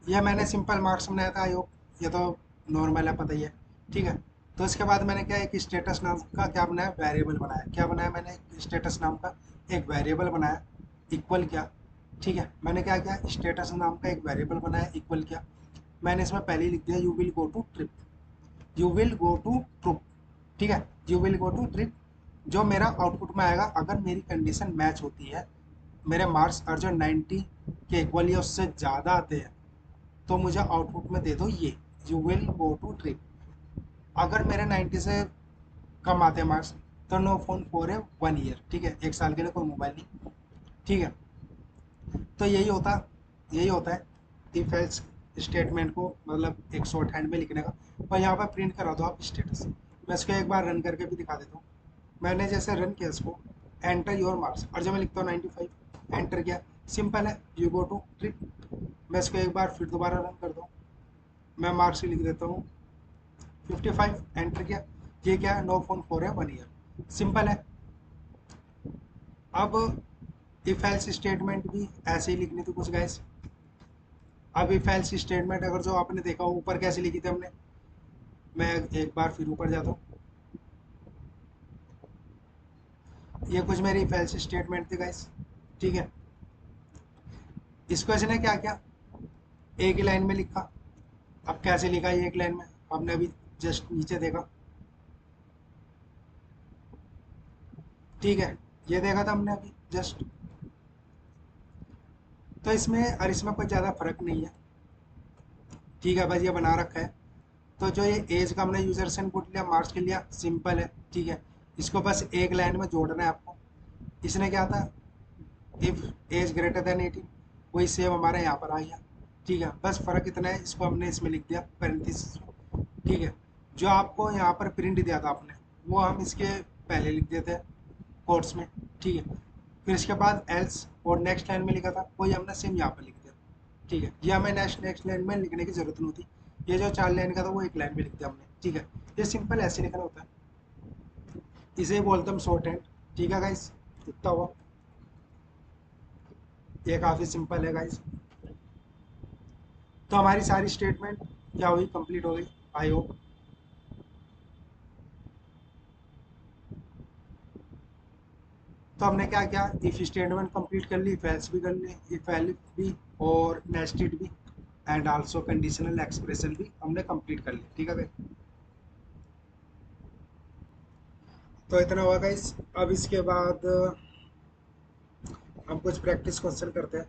ये मैंने सिंपल मार्क्स बनाया था, आई होप ये तो नॉर्मल है, पता ही है। ठीक है, तो इसके बाद मैंने क्या एक स्टेटस नाम का क्या बनाया, वेरिएबल बनाया। क्या बनाया मैंने, एक स्टेटस नाम का एक वेरिएबल बनाया, इक्वल किया। ठीक है, मैंने क्या किया, स्टेटस नाम का एक वेरिएबल बनाया, इक्वल किया। मैंने इसमें पहले ही लिख दिया you will go to trip, you will go to trip. ठीक है, you will go to trip. जो मेरा आउटपुट में आएगा, अगर मेरी कंडीशन मैच होती है, मेरे मार्क्स और जो 90 के इक्वल या उससे ज़्यादा आते हैं, तो मुझे आउटपुट में दे दो ये, you will go to trip. अगर मेरे 90 से कम आते हैं मार्क्स, तो no phone for a 1 year. ठीक है, 1 साल के लिए कोई मोबाइल नहीं। ठीक है, तो यही होता है इफ एल्स स्टेटमेंट को, मतलब एक शॉर्ट हैंड में लिखने का। और यहाँ पर प्रिंट करा दो आप स्टेटस। मैं इसको एक बार रन करके भी दिखा देता हूँ। मैंने जैसे रन किया इसको, एंटर योर मार्क्स, और जब मैं लिखता हूँ 95, एंटर किया, सिंपल है, यू गो टू ट्रिप। मैं इसको एक बार फिर दोबारा रन कर दूँ, मैं मार्क्स लिख देता हूँ 55, एंटर किया। ये क्या है, no phone for a 1 year, simple है। अब इफ एल्स स्टेटमेंट भी ऐसे ही लिखनी थी कुछ गाइस। अब इफ एल्स स्टेटमेंट अगर जो आपने देखा हो ऊपर कैसे लिखी थी हमने, मैं एक बार फिर ऊपर जाता हूँ। ये कुछ मेरी इफ एल्स स्टेटमेंट थी गाइस। ठीक है, इसको इसने क्या किया, एक ही लाइन में लिखा। अब कैसे लिखा ये एक लाइन में, हमने अभी जस्ट नीचे देखा। ठीक है, ये देखा था हमने अभी जस्ट। तो इसमें कोई ज़्यादा फर्क नहीं है। ठीक है, बस ये बना रखा है। तो जो ये एज का हमने यूजर से इनपुट लिया, मार्क्स के लिया, सिंपल है। ठीक है, इसको बस एक लाइन में जोड़ना है आपको। इसने क्या था, इफ एज ग्रेटर देन 18, वही सेम हमारा यहाँ पर आ गया। ठीक है, बस फर्क इतना है, इसको हमने इसमें लिख दिया पैरेंथेसिस में। ठीक है, जो आपको यहाँ पर प्रिंट दिया था आपने, वो हम इसके पहले लिख देते हैं कोट्स में। ठीक है, फिर इसके बाद एल्स और नेक्स्ट लाइन में लिखा था, वही हमने सेम यहाँ पर लिख दिया। ठीक है, ये हमें नेक्स्ट लाइन में लिखने की जरूरत नहीं होती। ये जो 4 लाइन का था वो एक लाइन में लिख दिया हमने। ठीक है, ये सिंपल ऐसे लिखना होता है, इसे बोलते हम शॉर्ट हैंड। ठीक है गाइस, इतना हुआ, ये काफ़ी सिंपल है गाइस। तो हमारी सारी स्टेटमेंट क्या हुई, कंप्लीट हो गई, आई होप। तो हमने क्या किया, इफ स्टेटमेंट कंप्लीट कर ली, इफ एल्स भी कर ली, इफ एल्स भी, और नेस्टेड भी, एंड आल्सो कंडीशनल एक्सप्रेशन भी हमने कंप्लीट कर ली। ठीक है भाई, तो इतना हुआ गाइस। अब इसके बाद हम कुछ प्रैक्टिस क्वेश्चन करते हैं।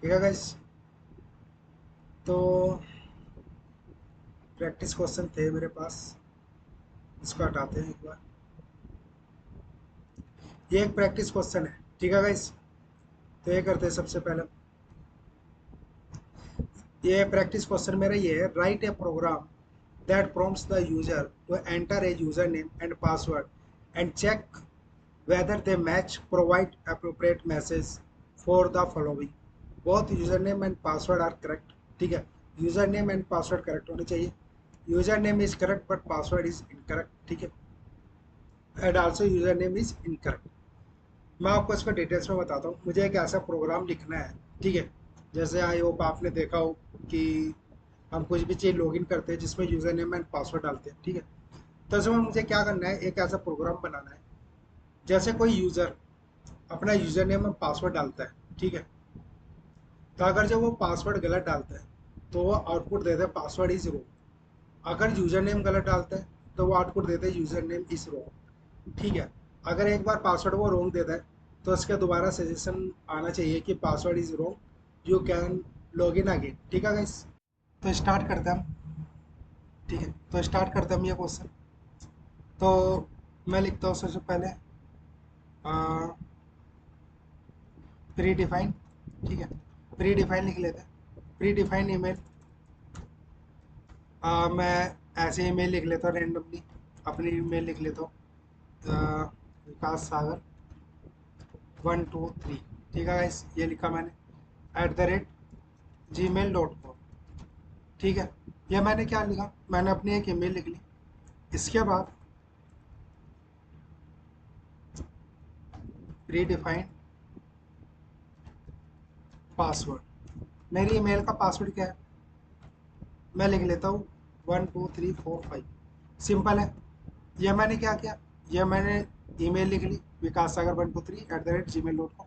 ठीक है गाइस, तो प्रैक्टिस क्वेश्चन थे मेरे पास, इसको हटाते हैं एक बार। ये एक प्रैक्टिस क्वेश्चन है। ठीक है गाइस, तो ये करते हैं सबसे पहले। ये प्रैक्टिस क्वेश्चन मेरा ये है, write a program that prompts the user to enter a username and password and check whether they match, provide appropriate message for the following, both username and password are correct। ठीक है, user name and password correct होने चाहिए। User name is correct but password is incorrect. ठीक है, and also user name is incorrect. मैं आपको इसका details में बताता हूँ। मुझे एक ऐसा प्रोग्राम लिखना है। ठीक है, जैसे आई होप आपने देखा हो कि हम कुछ भी चीज़ लॉगिन करते हैं जिसमें यूज़र नेम एंड पासवर्ड डालते हैं। ठीक है, तो इसमें मुझे क्या करना है, एक ऐसा प्रोग्राम बनाना है, जैसे कोई यूज़र अपना यूज़र नेम और पासवर्ड डालता है। ठीक है, तो अगर जब वो पासवर्ड गलत डालता है तो वो आउटपुट देता है पासवर्ड इज रॉन्ग। अगर यूज़र नेम गलत डालता है तो वो आउटपुट देता है यूज़र नेम इज रॉन्ग। ठीक है, अगर एक बार पासवर्ड वो रॉन्ग देता है, तो इसका दोबारा सजेशन आना चाहिए कि password is wrong, you can log in again. ठीक है गाइस, तो स्टार्ट करते हैं हम। ठीक है, तो स्टार्ट करते हैं हम ये क्वेश्चन। तो मैं लिखता हूँ सबसे पहले प्री डिफाइन। ठीक है, प्री डिफाइन लिख लेते हैं, प्री डिफाइन ईमेल। मैं ऐसे ईमेल लिख लेता हूँ रेंडमली, अपनी ईमेल लिख लेता हूँ, विकास सागर 123। ठीक है गाइस, ये लिखा मैंने, @gmail.com। ठीक है, ये मैंने क्या लिखा, मैंने अपनी एक ईमेल लिख ली। इसके बाद प्री डिफाइन पासवर्ड, मेरी ईमेल का पासवर्ड क्या है, मैं लिख लेता हूँ 1 2 3 4 5। सिंपल है। ये मैंने क्या किया, ये मैंने ईमेल लिख ली विकास सागर 123@gmail.com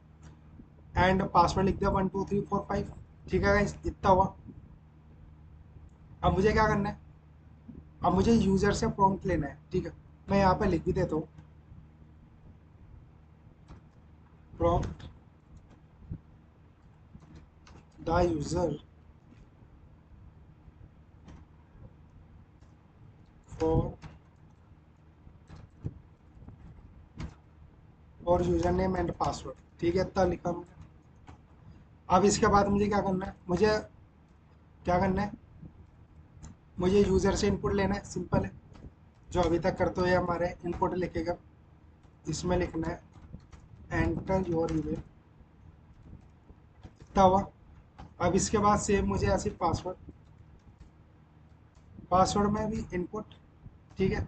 एंड पासवर्ड लिख दिया 1 2 3 4 5। ठीक है गाइस, इतना हुआ। अब मुझे क्या करना है, अब मुझे यूजर से प्रॉम्प्ट लेना है। ठीक है, मैं यहाँ पे लिख भी देता हूँ प्रॉम्प्ट द यूजर फॉर और यूजर नेम एंड पासवर्ड। ठीक है, इतना लिखा मैंने। अब इसके बाद मुझे क्या करना है, मुझे क्या करना है, मुझे यूजर से इनपुट लेना है। सिंपल है, जो अभी तक करते हुए हमारे इनपुट लिखेगा, इसमें लिखना है एंटर योर ईमेल। इतना हुआ। अब इसके बाद सेम मुझे ऐसे पासवर्ड, पासवर्ड में भी इनपुट। ठीक है,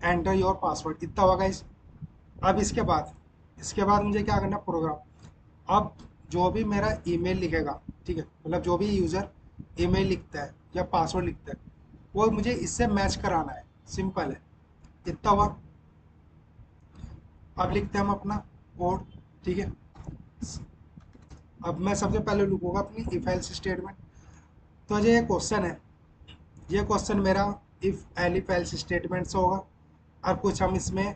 एंटर योर पासवर्ड। इतना हुआ गाइस। अब इसके बाद मुझे क्या करना है, प्रोग्राम। अब जो भी मेरा ईमेल लिखेगा, ठीक है, मतलब जो भी यूज़र ईमेल लिखता है या पासवर्ड लिखता है, वो मुझे इससे मैच कराना है। सिंपल है, इतना हुआ। अब लिखते हैं हम अपना कोड। ठीक है, अब मैं सबसे पहले लिखूंगा अपनी इफ एल्स स्टेटमेंट। तो ये क्वेश्चन है, ये क्वेश्चन मेरा इफ एलिफ एल्स स्टेटमेंट से होगा, और कुछ हम इसमें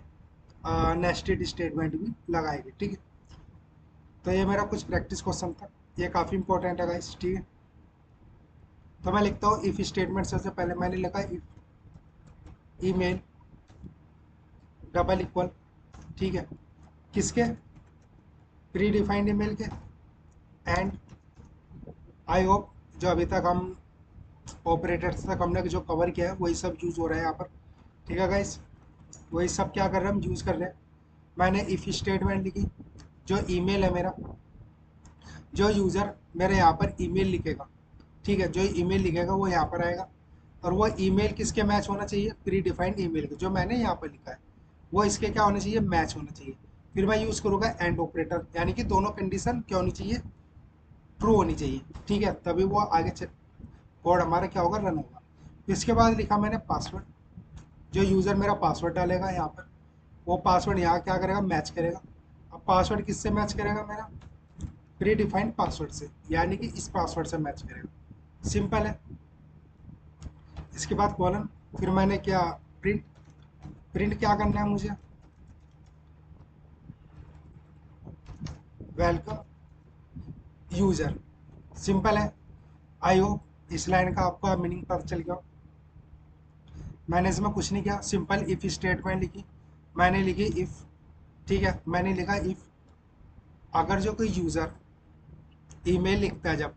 नेस्टेड स्टेटमेंट भी लगाएंगे। ठीक है, तो ये मेरा कुछ प्रैक्टिस क्वेश्चन था, ये काफ़ी इंपॉर्टेंट है गाइस। ठीक है, तो मैं लिखता हूँ इफ स्टेटमेंट। सबसे पहले मैंने लिखा इफ ईमेल डबल इक्वल, ठीक है, किसके, प्री डिफाइंड ईमेल के। एंड आई होप जो अभी तक हम ऑपरेटर्स तक हमने जो कवर किया है वही सब यूज़ हो रहा है यहाँ पर। ठीक है गाइस, वही सब क्या कर रहे हैं, हम यूज़ कर रहे हैं। मैंने इफ स्टेटमेंट लिखी, जो ईमेल है मेरा, जो यूज़र मेरे यहाँ पर ईमेल लिखेगा, ठीक है, जो ईमेल लिखेगा वो यहाँ पर आएगा। और वो ईमेल किसके मैच होना चाहिए, प्री डिफाइंड ईमेल के, जो मैंने यहाँ पर लिखा है वो इसके क्या होना चाहिए, मैच होना चाहिए। फिर मैं यूज़ करूँगा एंड ऑपरेटर, यानी कि दोनों कंडीशन क्या होनी चाहिए, ट्रू होनी चाहिए। ठीक है, तभी वो आगे कोड हमारा क्या होगा, रन होगा। इसके बाद लिखा मैंने पासवर्ड, जो यूज़र मेरा पासवर्ड डालेगा यहाँ पर, वो पासवर्ड यहाँ क्या करेगा, मैच करेगा। अब पासवर्ड किससे मैच करेगा, मेरा प्री डिफाइंड पासवर्ड से, यानी कि इस पासवर्ड से मैच करेगा। सिंपल है। इसके बाद कॉलन, फिर मैंने क्या, प्रिंट। प्रिंट क्या करना है मुझे, वेलकम यूजर। सिंपल है। आई होप इस लाइन का आपको मीनिंग पता चल गया। मैंने इसमें कुछ नहीं किया, सिंपल इफ स्टेटमेंट लिखी। मैंने लिखी इफ, ठीक है, मैंने लिखा इफ अगर जो कोई यूज़र ईमेल लिखता है जब,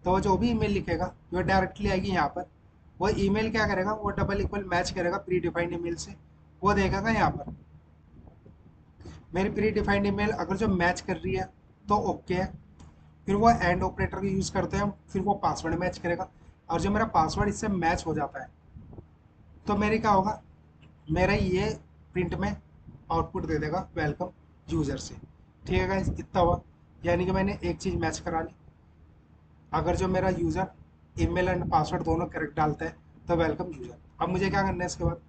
तो वो जो भी ईमेल लिखेगा वो डायरेक्टली आएगी यहाँ पर। वो ईमेल क्या करेगा, वो डबल इक्वल मैच करेगा प्री डिफाइंड ईमेल से, वो देखेगा यहाँ पर। मेरी प्री डिफाइंड ईमेल अगर जो मैच कर रही है तो ओके है। फिर वो एंड ऑपरेटर का यूज़ करते हैं, फिर वो पासवर्ड मैच करेगा। और जो मेरा पासवर्ड इससे मैच हो जाता है, तो मेरी क्या होगा, मेरा ये प्रिंट में आउटपुट दे देगा वेलकम यूज़र से। ठीक है गाइस, इतना हुआ। यानी कि मैंने एक चीज़ मैच करा ली। अगर जो मेरा यूज़र ईमेल एंड पासवर्ड दोनों करेक्ट डालता है तो वेलकम यूज़र। अब मुझे क्या करना है इसके बाद,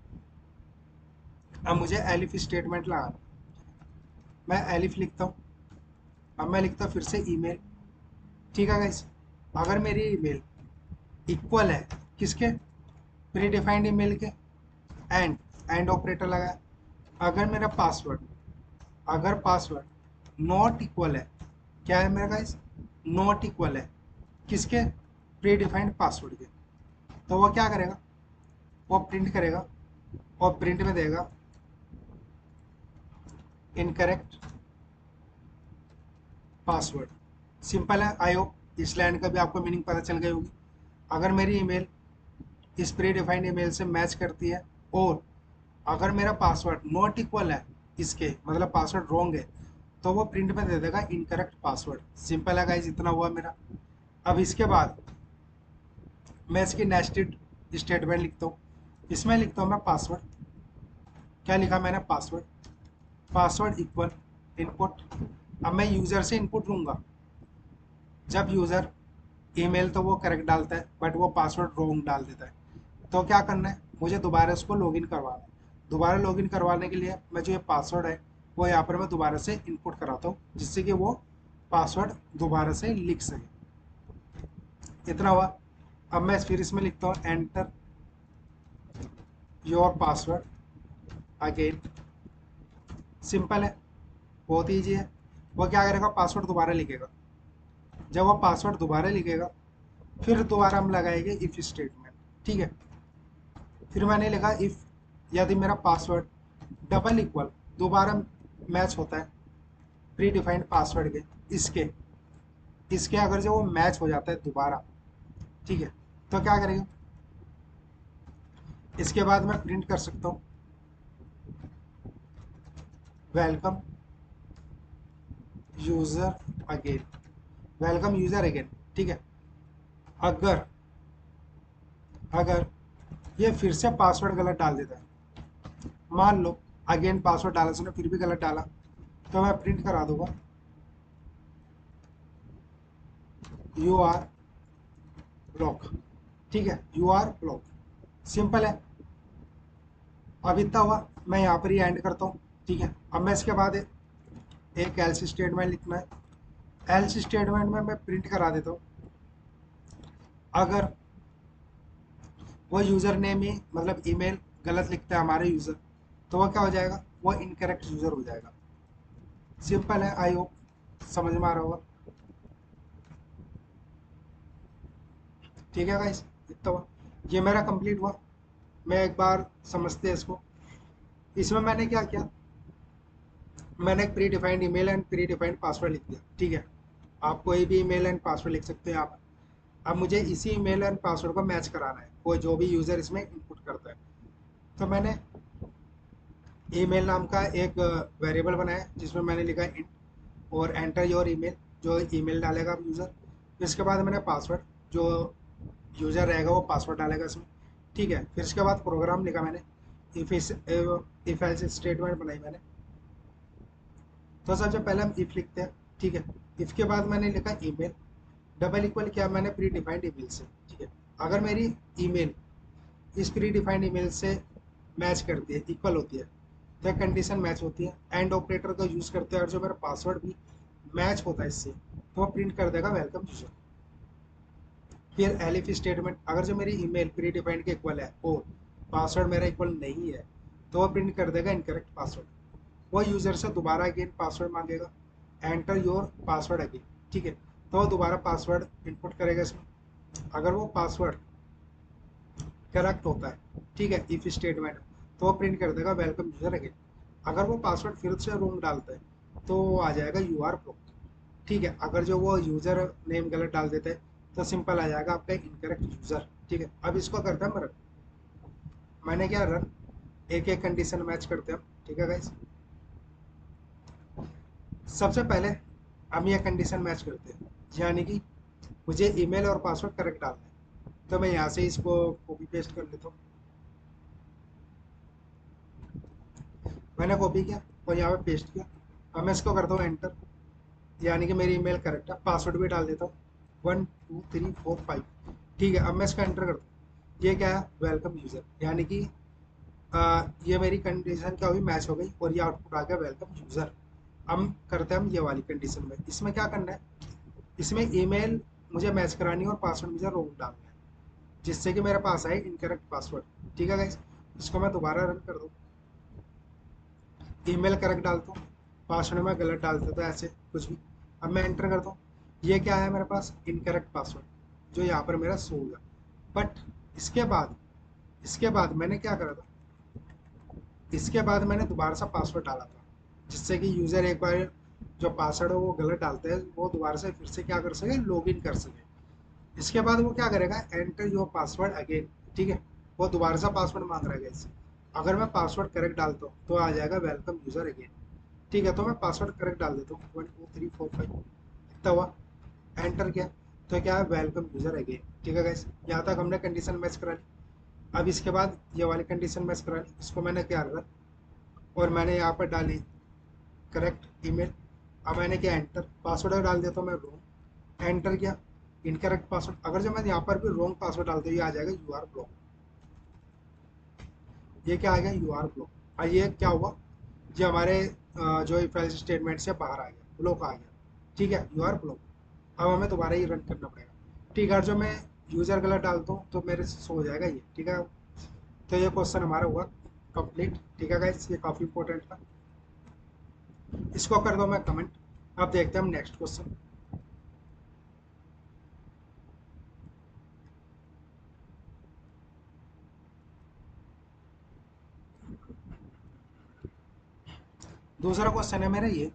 अब मुझे एलिफ स्टेटमेंट लगाना। मैं एलिफ लिखता हूँ। अब मैं लिखता हूँ फिर से ईमेल। ठीक है गाइस, अगर मेरी ईमेल इक्वल है किसके, प्री डिफाइंड ईमेल के, एंड एंड ऑपरेटर लगाया। अगर मेरा पासवर्ड, अगर पासवर्ड नॉट इक्वल है, क्या है मेरा गाइस, नॉट इक्वल है किसके, प्री डिफाइंड पासवर्ड के, तो वो क्या करेगा, वो प्रिंट करेगा और प्रिंट में देगा इनकरेक्ट पासवर्ड। सिंपल है। आई होप इस लाइन का भी आपको मीनिंग पता चल गई होगी। अगर मेरी ईमेल इस प्री डिफाइंड ईमेल से मैच करती है, और अगर मेरा पासवर्ड नॉट इक्वल है इसके, मतलब पासवर्ड रॉन्ग है, तो वो प्रिंट में दे देगा इनकरेक्ट पासवर्ड। सिंपल है गाइस, इतना हुआ मेरा। अब इसके बाद मैं इसकी नेस्टेड स्टेटमेंट लिखता हूँ। इसमें लिखता हूँ मैं पासवर्ड। क्या लिखा मैंने, पासवर्ड, पासवर्ड इक्वल इनपुट अब मैं यूज़र से इनपुट लूँगा। जब यूज़र ईमेल तो वो करेक्ट डालता है बट वो पासवर्ड रॉन्ग डाल देता है, तो क्या करना है, मुझे दोबारा उसको लॉगिन करवाना है। दोबारा लॉगिन करवाने के लिए मैं जो ये पासवर्ड है वो यहाँ पर मैं दोबारा से इनपुट कराता हूँ, जिससे कि वो पासवर्ड दोबारा से लिख सके। इतना हुआ। अब मैं फिर इसमें लिखता हूँ enter your password again. Simple है, बहुत ईजी है। वो क्या करेगा, पासवर्ड दोबारा लिखेगा। जब वो पासवर्ड दोबारा लिखेगा फिर दोबारा हम लगाएंगे इफ स्टेटमेंट। ठीक है, फिर मैंने लिखा इफ यदि मेरा पासवर्ड डबल इक्वल दोबारा मैच होता है प्री डिफाइंड पासवर्ड के, इसके इसके अगर जो वो मैच हो जाता है दोबारा, ठीक है, तो क्या करेंगे, इसके बाद मैं प्रिंट कर सकता हूँ welcome user again. Welcome user again. ठीक है, अगर अगर ये फिर से पासवर्ड गलत डाल देता है, मान लो अगेन पासवर्ड डाला उसने फिर भी गलत डाला, तो मैं प्रिंट करा दूंगा यू आर ब्लॉक। ठीक है, यू आर ब्लॉक। सिंपल है। अब इतना हुआ, मैं यहाँ पर ही एंड करता हूँ। ठीक है, अब मैं इसके बाद एक एल्स स्टेटमेंट लिखना है। एल्स स्टेटमेंट में मैं प्रिंट करा देता हूँ अगर वो यूज़र नेम ही मतलब ईमेल गलत लिखता है हमारे यूज़र, तो वो क्या हो जाएगा, वो इनकरेक्ट यूज़र हो जाएगा। सिंपल है, आई होप समझ में आ रहा होगा। ठीक है गाइस, इतना हुआ, ये मेरा कंप्लीट हुआ। मैं एक बार समझते हैं इसको। इसमें मैंने क्या किया, मैंने एक pre defined email and pre defined password लिख दिया। ठीक है, आप कोई भी ईमेल एंड पासवर्ड लिख सकते हैं आप। अब मुझे इसी ईमेल एंड पासवर्ड को मैच कराना है कोई जो भी यूज़र इसमें इनपुट करता है। तो मैंने ईमेल नाम का एक वेरिएबल बनाया जिसमें मैंने लिखा इंट और एंटर योर ईमेल, जो ईमेल डालेगा यूज़र। इसके बाद मैंने पासवर्ड, जो यूज़र रहेगा वो पासवर्ड डालेगा इसमें। ठीक है, फिर इसके बाद प्रोग्राम लिखा मैंने, इफ एल्स स्टेटमेंट बनाई मैंने। तो सबसे पहले हम इफ लिखते हैं। ठीक है, इफ के बाद मैंने लिखा ईमेल डबल इक्वल किया मैंने प्री डिफाइंड ईमेल से। ठीक है, अगर मेरी ईमेल इस प्री डिफाइंड ईमेल से मैच करती है, इक्वल होती है, तो कंडीशन मैच होती है। एंड ऑपरेटर का यूज़ करते हैं और जो मेरा पासवर्ड भी मैच होता है इससे, तो वो प्रिंट कर देगा वेलकम यूजर। फिर एलिफ स्टेटमेंट, अगर जो मेरी ईमेल प्री डिफाइंड के इक्वल है और पासवर्ड मेरा इक्वल नहीं है, तो वो प्रिंट कर देगा इनकरेक्ट पासवर्ड। वो यूज़र से दोबारा अगेन पासवर्ड मांगेगा, एंटर योर पासवर्ड अगेन। ठीक है, तो वो दोबारा पासवर्ड इनपुट करेगा इसमें। अगर वो पासवर्ड करेक्ट होता है, ठीक है, इफ स्टेटमेंट, तो वो प्रिंट कर देगा वेलकम यूजर अगेन। अगर वो पासवर्ड फिर से रॉन्ग डालता है तो वो आ जाएगा यू आर ब्लॉक। ठीक है, अगर जो वो यूज़र नेम गलत डाल देते हैं तो सिंपल आ जाएगा आपका इनकरेक्ट यूज़र। ठीक है, अब इसको करते हैं रन। मैंने क्या रन, एक एक कंडीशन मैच करते हैं। ठीक है गाइस, सबसे पहले हम ये कंडीशन मैच करते हैं, यानी कि मुझे ईमेल और पासवर्ड करेक्ट डालना है। तो मैं यहाँ से इसको कॉपी पेस्ट कर लेता हूँ। मैंने कॉपी किया और यहाँ पे पेस्ट किया। अब मैं इसको करता हूँ एंटर, यानी कि मेरी ईमेल करेक्ट है। पासवर्ड भी डाल देता हूँ 1 2 3 4 5। ठीक है, अब मैं इसका एंटर करता हूँ। ये क्या है, वेलकम यूज़र, यानी कि ये मेरी कंडीशन क्या हुई, मैच हो गई और ये आउटपुट आ गया वेलकम यूज़र। हम करते हैं हम ये वाली कंडीशन में, इसमें क्या करना है, इसमें ईमेल मुझे मैच करानी है और पासवर्ड मुझे रॉन्ग डालना है, जिससे कि मेरे पास आए इनकरेक्ट पासवर्ड। ठीक है गाइस, इसको मैं दोबारा रन कर दूँ। ईमेल करेक्ट डालता हूँ, पासवर्ड में गलत डाल देता है, ऐसे कुछ भी। अब मैं एंटर करता हूँ, ये क्या है मेरे पास, इनकरेक्ट पासवर्ड, जो यहाँ पर मेरा शो होगा। बट इसके बाद मैंने क्या करा था, इसके बाद मैंने दोबारा सा पासवर्ड डाला था, जिससे कि यूज़र एक बार जो पासवर्ड है वो गलत डालते हैं वो दोबारा से फिर से क्या कर सके, लॉग इन कर सके। इसके बाद वो क्या करेगा, एंटर योर पासवर्ड अगेन। ठीक है, वो दोबारा सा पासवर्ड मांग रहा है गाइस। अगर मैं पासवर्ड करेक्ट डालता हूँ तो आ जाएगा वेलकम यूज़र अगेन। ठीक है, तो मैं पासवर्ड करेक्ट डाल देता हूँ 1 2 3 4 5। इतना हुआ, एंटर किया, तो क्या है, वेलकम यूज़र अगेन। ठीक है गाइस, यहाँ तक हमने कंडीशन मैच करा ली। अब इसके बाद ये वाली कंडीशन मैच करानी, इसको मैंने क्या रखा और मैंने यहाँ पर डाली करेक्ट ईमेल। अब मैंने किया एंटर, पासवर्ड डाल दिया तो मैं रॉन्ग, एंटर किया इनकरेक्ट पासवर्ड। अगर जब मैं यहाँ पर भी रॉन्ग पासवर्ड डालते हुए आ जाएगा यू आर ब्लॉक, ये क्या आ गया यू आर ब्लॉक। और ये क्या हुआ, ये हमारे जो इफ एल्स स्टेटमेंट से बाहर आ गया, ब्लॉक आ गया, ठीक है यू आर ब्लॉक। अब हमें दोबारा ही रन करना पड़ेगा, ठीक है। जो मैं यूज़र गलत डालता हूँ तो मेरे से हो जाएगा ये, ठीक है। तो ये क्वेश्चन हमारा हुआ कंप्लीट, ठीक है गाइस, ये काफ़ी इंपॉर्टेंट था। इसको कर दो मैं कमेंट। अब देखते हैं हम नेक्स्ट क्वेश्चन। दूसरा क्वेश्चन है मेरा ये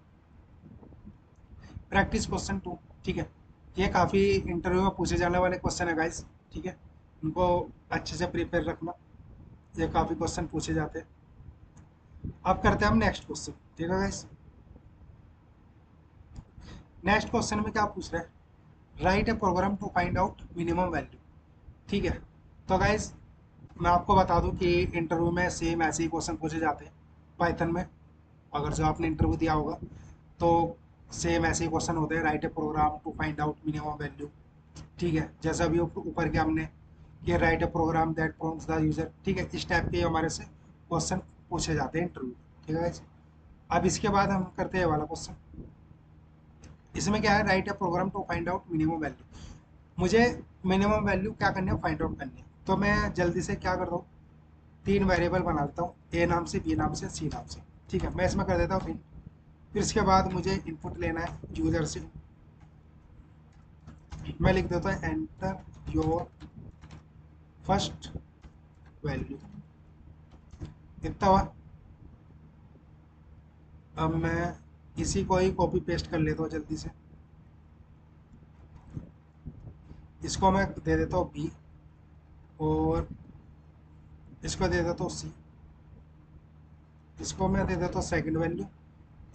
प्रैक्टिस क्वेश्चन 2, ठीक है। ये काफ़ी इंटरव्यू में पूछे जाने वाले क्वेश्चन है गाइस, ठीक है। उनको अच्छे से प्रिपेयर रखना, ये काफ़ी क्वेश्चन पूछे जाते हैं। अब करते हैं हम नेक्स्ट क्वेश्चन, ठीक है गाइस। नेक्स्ट क्वेश्चन में क्या पूछ रहा है, write a program to find out minimum value, ठीक है। तो गाइस मैं आपको बता दूं कि इंटरव्यू में सेम ऐसे ही क्वेश्चन पूछे जाते हैं पाइथन में। अगर जो आपने इंटरव्यू दिया होगा तो सेम ऐसे ही क्वेश्चन होते हैं, write a program to find out minimum value, ठीक है। जैसा भी ऊपर के हमने कि write a program that prompts the user, ठीक है। इस टाइप के हमारे से क्वेश्चन पूछे जाते हैं इंटरव्यू, ठीक है गाइस। अब इसके बाद हम करते हैं ये वाला क्वेश्चन। इसमें क्या है, write a program to find out minimum value. मुझे मिनिमम वैल्यू क्या करनी है, फाइंड आउट करनी है। तो मैं जल्दी से क्या करता हूँ, तीन वेरिएबल बना लेता हूँ, ए नाम से, बी नाम से, सी नाम से, ठीक है। मैं इसमें कर देता हूँ फिर इसके बाद मुझे इनपुट लेना है यूजर से। मैं लिख देता हूँ एंटर योर फर्स्ट वैल्यू, इतना हुआ। अब मैं इसी को ही कॉपी पेस्ट कर लेता हूँ जल्दी से। इसको मैं दे देता हूँ बी, और इसको दे देता हूँ सी, इसको मैं दे देता हूँ सेकंड वैल्यू,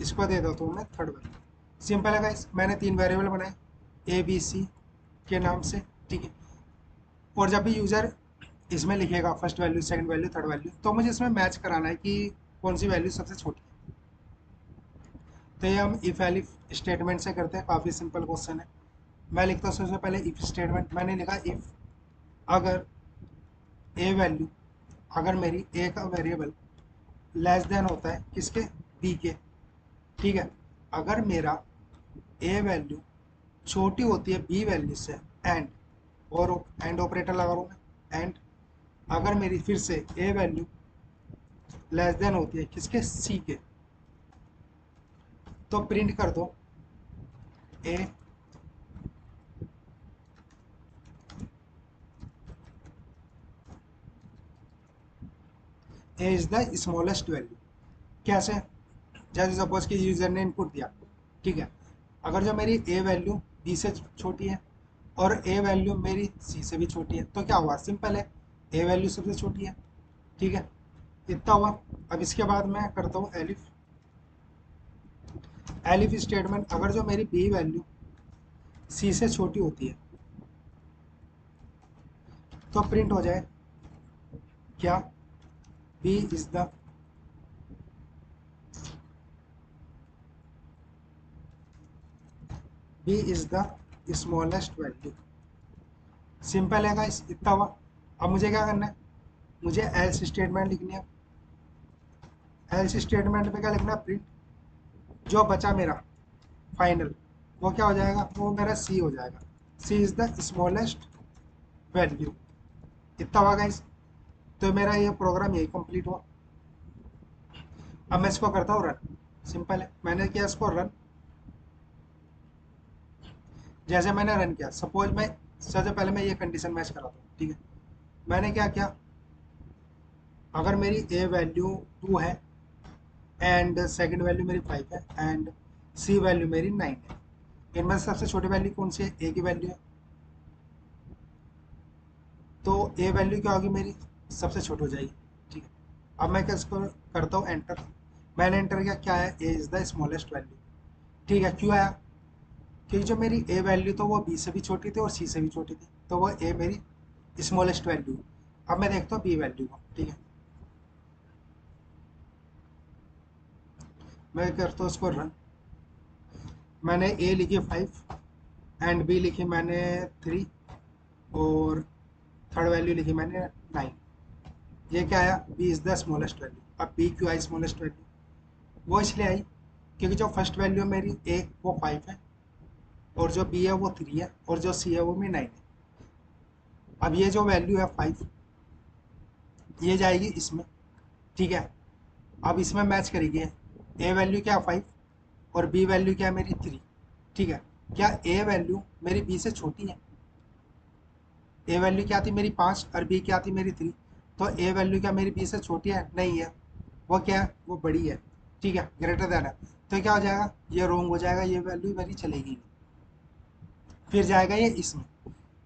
इसको दे देता हूँ मैं थर्ड वैल्यू। सिंपल है गाइस, मैंने तीन वेरिएबल बनाए ए बी सी के नाम से, ठीक है। और जब भी यूज़र इसमें लिखेगा first value, second value, third value, तो मुझे इसमें मैच कराना है कि कौन सी वैल्यू सबसे छोटी है। तो ये हम इफ एलिफ स्टेटमेंट से करते हैं, काफ़ी सिंपल क्वेश्चन है। मैं लिखता हूँ सबसे पहले इफ स्टेटमेंट, मैंने लिखा इफ अगर ए वैल्यू, अगर मेरी ए का वेरिएबल लेस देन होता है किसके, बी के, ठीक है। अगर मेरा ए वैल्यू छोटी होती है बी वैल्यू से, एंड, और एंड ऑपरेटर लगा रहा हूँ मैं, एंड अगर मेरी फिर से ए वैल्यू लेस देन होती है किसके, सी के, तो प्रिंट कर दो ए ए इज द स्मॉलेस्ट वैल्यू। कैसे, जैसे सपोज कि यूजर ने इनपुट दिया, ठीक है। अगर जो मेरी ए वैल्यू बी से छोटी है और ए वैल्यू मेरी सी से भी छोटी है, तो क्या हुआ, सिंपल है, ए वैल्यू सबसे छोटी है, ठीक है। इतना हुआ। अब इसके बाद मैं करता हूँ एलिफ, एलिफ स्टेटमेंट, अगर जो मेरी बी वैल्यू सी से छोटी होती है तो प्रिंट हो जाए क्या, B is the B is the smallest value. Simple है गाइस, इतना हुआ। अब मुझे क्या करना है, मुझे एल्स स्टेटमेंट लिखनी है। एल्स स्टेटमेंट पे क्या लिखना है, प्रिंट जो बचा मेरा फाइनल, वो क्या हो जाएगा, वो मेरा सी हो जाएगा, सी इज द स्मॉलेस्ट वैल्यू। इतना हुआ गाइस। तो मेरा ये प्रोग्राम यही कंप्लीट हुआ। अब मैं इसको करता हूँ रन। सिंपल है, मैंने किया इसको रन। जैसे मैंने रन किया, सपोज मैं सबसे पहले मैं ये कंडीशन मैच कराता हूँ, ठीक है। मैंने क्या किया, अगर मेरी ए वैल्यू 2 है एंड सेकंड वैल्यू मेरी 5 है एंड सी वैल्यू मेरी 9 है, इनमें से सबसे छोटी वैल्यू कौन सी है, ए की वैल्यू है। तो ए वैल्यू क्या होगी मेरी, सबसे छोटी हो जाएगी, ठीक है। अब मैं क्या इसको करता हूँ एंटर। मैंने एंटर किया, क्या है, A is the smallest value, ठीक है। क्यों आया, क्योंकि जो मेरी ए वैल्यू तो वो बी से भी छोटी थी और सी से भी छोटी थी, तो वो ए मेरी स्मॉलेस्ट वैल्यू। अब मैं देखता हूँ बी वैल्यू को, ठीक है। मैं करता हूँ उसको रन। मैंने ए लिखी 5 एंड बी लिखी मैंने 3 और थर्ड वैल्यू लिखी मैंने 9। ये क्या आया, B is the smallest value. अब बी क्यों आई स्मॉलेस्ट वैल्यू, वो इसलिए आई क्योंकि जो फर्स्ट वैल्यू मेरी ए वो 5 है और जो बी है वो 3 है और जो सी है वो भी 9 है। अब ये जो वैल्यू है 5 ये जाएगी इसमें, ठीक है। अब इसमें मैच करेगी, ए वैल्यू क्या 5 और बी वैल्यू क्या है मेरी 3, ठीक है। क्या ए वैल्यू मेरी बी से छोटी है, ए वैल्यू क्या थी मेरी 5 और बी क्या थी मेरी 3, तो ए वैल्यू क्या मेरी बी से छोटी है, नहीं है, वो क्या है वो बड़ी है, ठीक है, ग्रेटर देन है। तो क्या हो जाएगा, ये रोंग हो जाएगा, ये वैल्यू मेरी चलेगी नहीं। फिर जाएगा ये इसमें,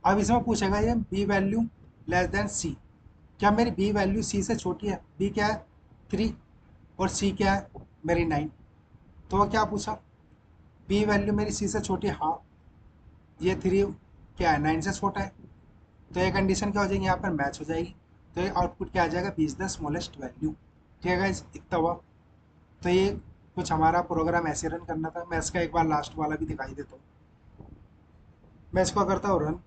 अब इसमें पूछेगा ये बी वैल्यू लेस देन सी, क्या मेरी बी वैल्यू सी से छोटी है, बी क्या है 3 और सी क्या है मेरी 9। तो वो क्या पूछा, बी वैल्यू मेरी सी से छोटी है, हाँ, ये 3 क्या है 9 से छोटा है, तो ये कंडीशन क्या हो जाएगी यहाँ पर मैच हो जाएगी। तो ये आउटपुट क्या आ जाएगा, B is the smallest value, ठीक है गाइस, इतना हुआ। तो ये कुछ हमारा प्रोग्राम ऐसे रन करना था। मैं इसका एक बार लास्ट वाला भी दिखाई देता हूँ। मैं इसको करता हूँ रन,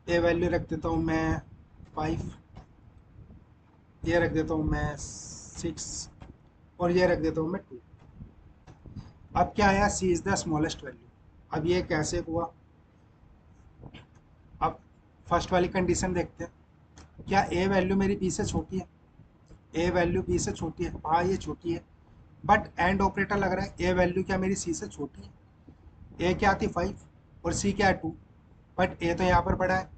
ए वैल्यू रख देता हूँ मैं 5, ये रख देता हूँ मैं 6 और ये रख देता हूँ मैं 2। अब क्या आया, सी इज़ द स्मॉलेस्ट वैल्यू। अब ये कैसे हुआ, अब फर्स्ट वाली कंडीशन देखते हैं, क्या ए वैल्यू मेरी बी से छोटी है, ए वैल्यू बी से छोटी है, हाँ ये छोटी है, बट एंड ऑपरेटर लग रहा है, ए वैल्यू क्या मेरी सी से छोटी है, ए क्या थी 5 और सी क्या है 2, बट ए तो यहाँ पर बड़ा है,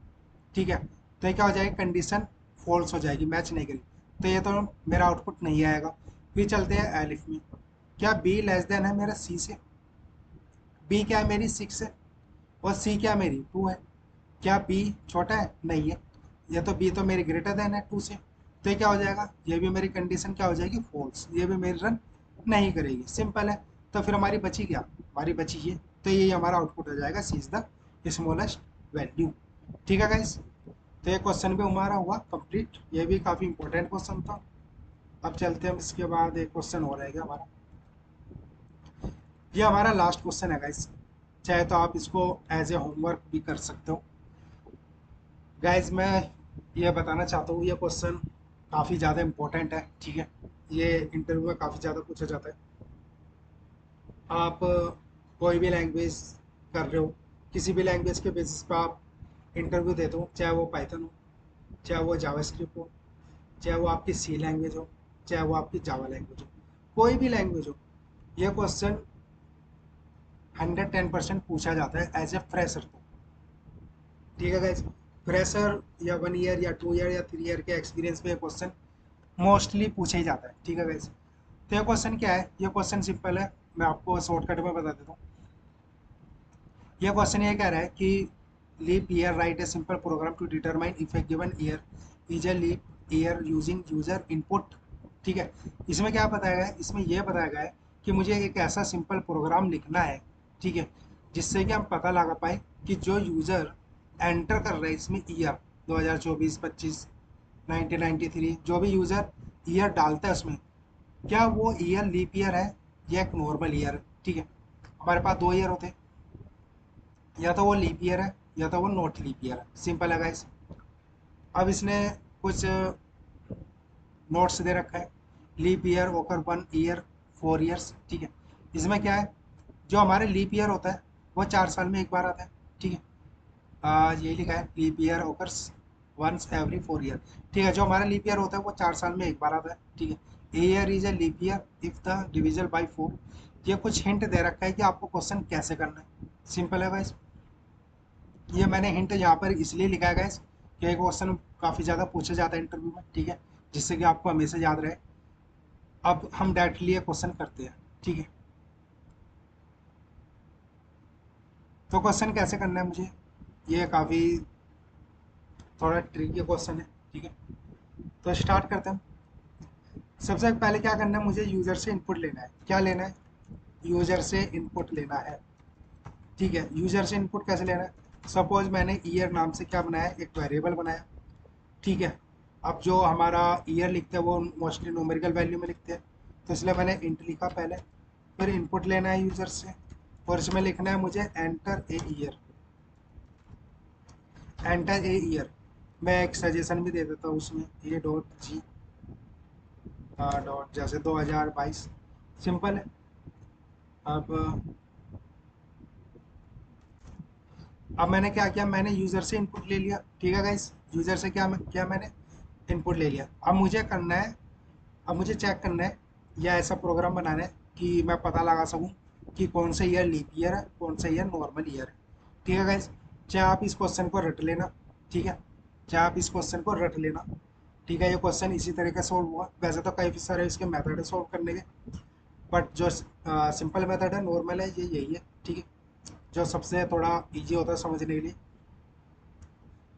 ठीक है। तो ये क्या हो जाएगी, कंडीशन फॉल्स हो जाएगी, मैच नहीं करेगी, तो ये तो मेरा आउटपुट नहीं आएगा। फिर चलते हैं एलिफ में, क्या बी लेस देन है मेरा सी से, बी क्या है मेरी 6 है और सी क्या है मेरी 2 है, क्या बी छोटा है, नहीं है, ये तो बी तो मेरी ग्रेटर देन है 2 से, तो ये क्या हो जाएगा, ये भी मेरी कंडीशन क्या हो जाएगी फॉल्स, ये भी मेरी रन नहीं करेगी, सिंपल है। तो फिर हमारी बची क्या, हमारी बची ये, तो ये हमारा आउटपुट हो जाएगा सी इज द स्मॉलेस्ट वैल्यू, ठीक है गाइस। तो ये क्वेश्चन भी हमारा हुआ कंप्लीट, ये भी काफ़ी इंपॉर्टेंट क्वेश्चन था। अब चलते हैं, इसके बाद एक क्वेश्चन और रहेगा हमारा, ये हमारा लास्ट क्वेश्चन है गाइस, चाहे तो आप इसको एज ए होमवर्क भी कर सकते हो। गाइस मैं ये बताना चाहता हूँ, ये क्वेश्चन काफ़ी ज़्यादा इम्पोर्टेंट है, ठीक है, ये इंटरव्यू में काफ़ी ज़्यादा पूछा जाता है। आप कोई भी लैंग्वेज कर रहे हो, किसी भी लैंग्वेज के बेसिस पे आप इंटरव्यू देते हो, चाहे वो पाइथन हो, चाहे वो जावास्क्रिप्ट हो, चाहे वो आपकी सी लैंग्वेज हो, चाहे वो आपकी जावा लैंग्वेज हो, कोई भी लैंग्वेज हो, ये क्वेश्चन 110% पूछा जाता है एज ए फ्रेशर को, ठीक है गाइज। फ्रेशर या 1 ईयर या 2 ईयर या 3 ईयर के एक्सपीरियंस पे क्वेश्चन मोस्टली पूछा ही जाता है, ठीक है गाइज। तो ये क्वेश्चन क्या है, ये क्वेश्चन सिंपल है, मैं आपको शॉर्टकट में बता देता हूँ। ये क्वेश्चन ये कह रहा है कि leap year write a simple program to determine if a given year is a leap year using user input, ठीक है। इसमें क्या बताया गया है, इसमें यह बताया गया है कि मुझे एक ऐसा सिंपल प्रोग्राम लिखना है, ठीक है, जिससे कि हम पता लगा पाए कि जो यूज़र एंटर कर रहे हैं इसमें ईयर 2024, 25, 1993, जो भी यूज़र ईयर डालता है उसमें, क्या वो ईयर लीप ईयर है या एक नॉर्मल ईयर है, ठीक है। हमारे पास 2 ईयर होते हैं, या तो वो लीप ईयर है या तो वो नॉट लीप ईयर है, सिंपल है गाइस। अब इसने कुछ नोट्स दे रखा है, लीप ईयर ओकर 1 ईयर 4 ईयर्स, ठीक है। इसमें क्या है, जो हमारे लीप ईयर होता है वो 4 साल में एक बार आता है, ठीक है। यही लिखा है leap year occurs once every 4 year, ठीक है। जो हमारा लीप ईयर होता है वो 4 साल में एक बार आता है, ठीक है। A year is a leap year if the divisible by 4। ये कुछ हिंट दे रखा है कि आपको क्वेश्चन कैसे करना है, सिंपल है गाइस। ये मैंने हिंट यहाँ पर इसलिए लिखा है गाइस कि एक क्वेश्चन काफ़ी ज़्यादा पूछा जाता है इंटरव्यू में, ठीक है, जिससे कि आपको हमेशा याद रहे। अब हम डायरेक्टली ये क्वेश्चन करते हैं, ठीक है। तो क्वेश्चन कैसे करना है मुझे, ये काफ़ी थोड़ा ट्रिकी क्वेश्चन है, ठीक है। तो स्टार्ट करते हैं। सबसे पहले क्या करना है, मुझे यूज़र से इनपुट लेना है, क्या लेना है, यूज़र से इनपुट लेना है, ठीक है। यूज़र से इनपुट कैसे लेना है, सपोज मैंने ईयर नाम से क्या बनाया, एक वेरिएबल बनाया, ठीक है। अब जो हमारा ईयर लिखते हैं वो मोस्टली न्यूमेरिकल वैल्यू में लिखते हैं, तो इसलिए मैंने इंट लिखा पहले, फिर इनपुट लेना है यूजर से और इसमें लिखना है मुझे enter a year. Enter a year मैं एक सजेशन भी दे देता हूँ उसमें, ए डॉट जी डॉट जैसे 2022 सिंपल है। अब मैंने क्या किया, मैंने यूज़र से इनपुट ले लिया, ठीक है गाइस। यूज़र से क्या मैंने इनपुट ले लिया। अब मुझे करना है, अब मुझे चेक करना है या ऐसा प्रोग्राम बनाना है कि मैं पता लगा सकूं कि कौन सा ईयर लीप ईयर है, कौन सा ईयर नॉर्मल ईयर है। ठीक है गाइस, चाहे आप इस क्वेश्चन को रट लेना, ठीक है, चाहे आप इस क्वेश्चन को रट लेना, ठीक है। ये क्वेश्चन इसी तरीके से सॉल्व हुआ। वैसे तो कई सारे इसके मेथड है सॉल्व करने के, बट जो सिंपल मेथड है, नॉर्मल है, ये यही है, ठीक है, जो सबसे थोड़ा इजी होता है समझने के लिए।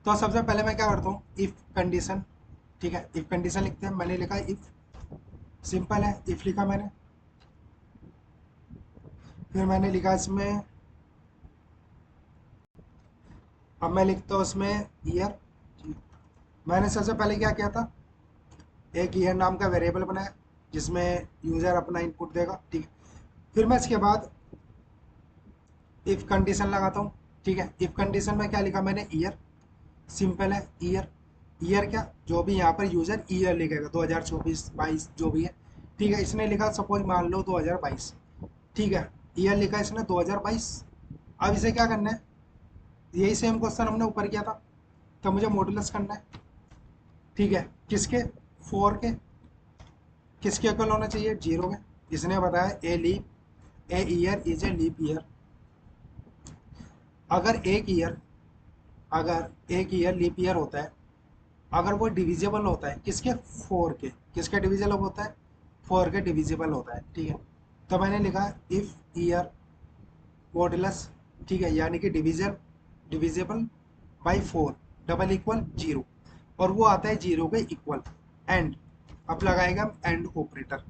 तो सबसे पहले मैं क्या करता हूँ, इफ कंडीशन, ठीक है, इफ कंडीशन लिखते हैं। मैंने लिखा इफ, सिंपल है, इफ लिखा मैंने। फिर मैंने लिखा इसमें, अब मैं लिखता हूँ उसमें ईयर। मैंने सबसे पहले क्या किया था, एक ईयर नाम का वेरिएबल बनाया जिसमें यूज़र अपना इनपुट देगा, ठीक है। फिर मैं इसके बाद इफ कंडीशन लगाता हूँ, ठीक है। इफ कंडीशन में क्या लिखा मैंने, ईयर, सिंपल है, ईयर। ईयर क्या, जो भी यहाँ पर यूज़र ईयर लिखेगा 2024 22 जो भी है, ठीक है। इसने लिखा सपोज मान लो 2022, ठीक है, ईयर लिखा इसने 2022। अब इसे क्या करना है, यही सेम क्वेश्चन हमने ऊपर किया था, तो मुझे मॉडुलस करना है, ठीक है। किसके, फोर के। किसके इक्वल होना चाहिए, जीरो के। इसने बताया a year is a leap year. अगर एक ईयर, अगर एक ईयर लीप ईयर होता है, अगर वो डिविजिबल होता है किसके, फोर के। किसके डिविजिबल होता है, फोर के डिविजिबल होता है, ठीक है। तो मैंने लिखा इफ ईयर मॉडुलस, ठीक है, यानी कि divisible by four double equal zero, और वो आता है जीरो के इक्वल। एंड, अब लगाएगा हम एंड ऑपरेटर।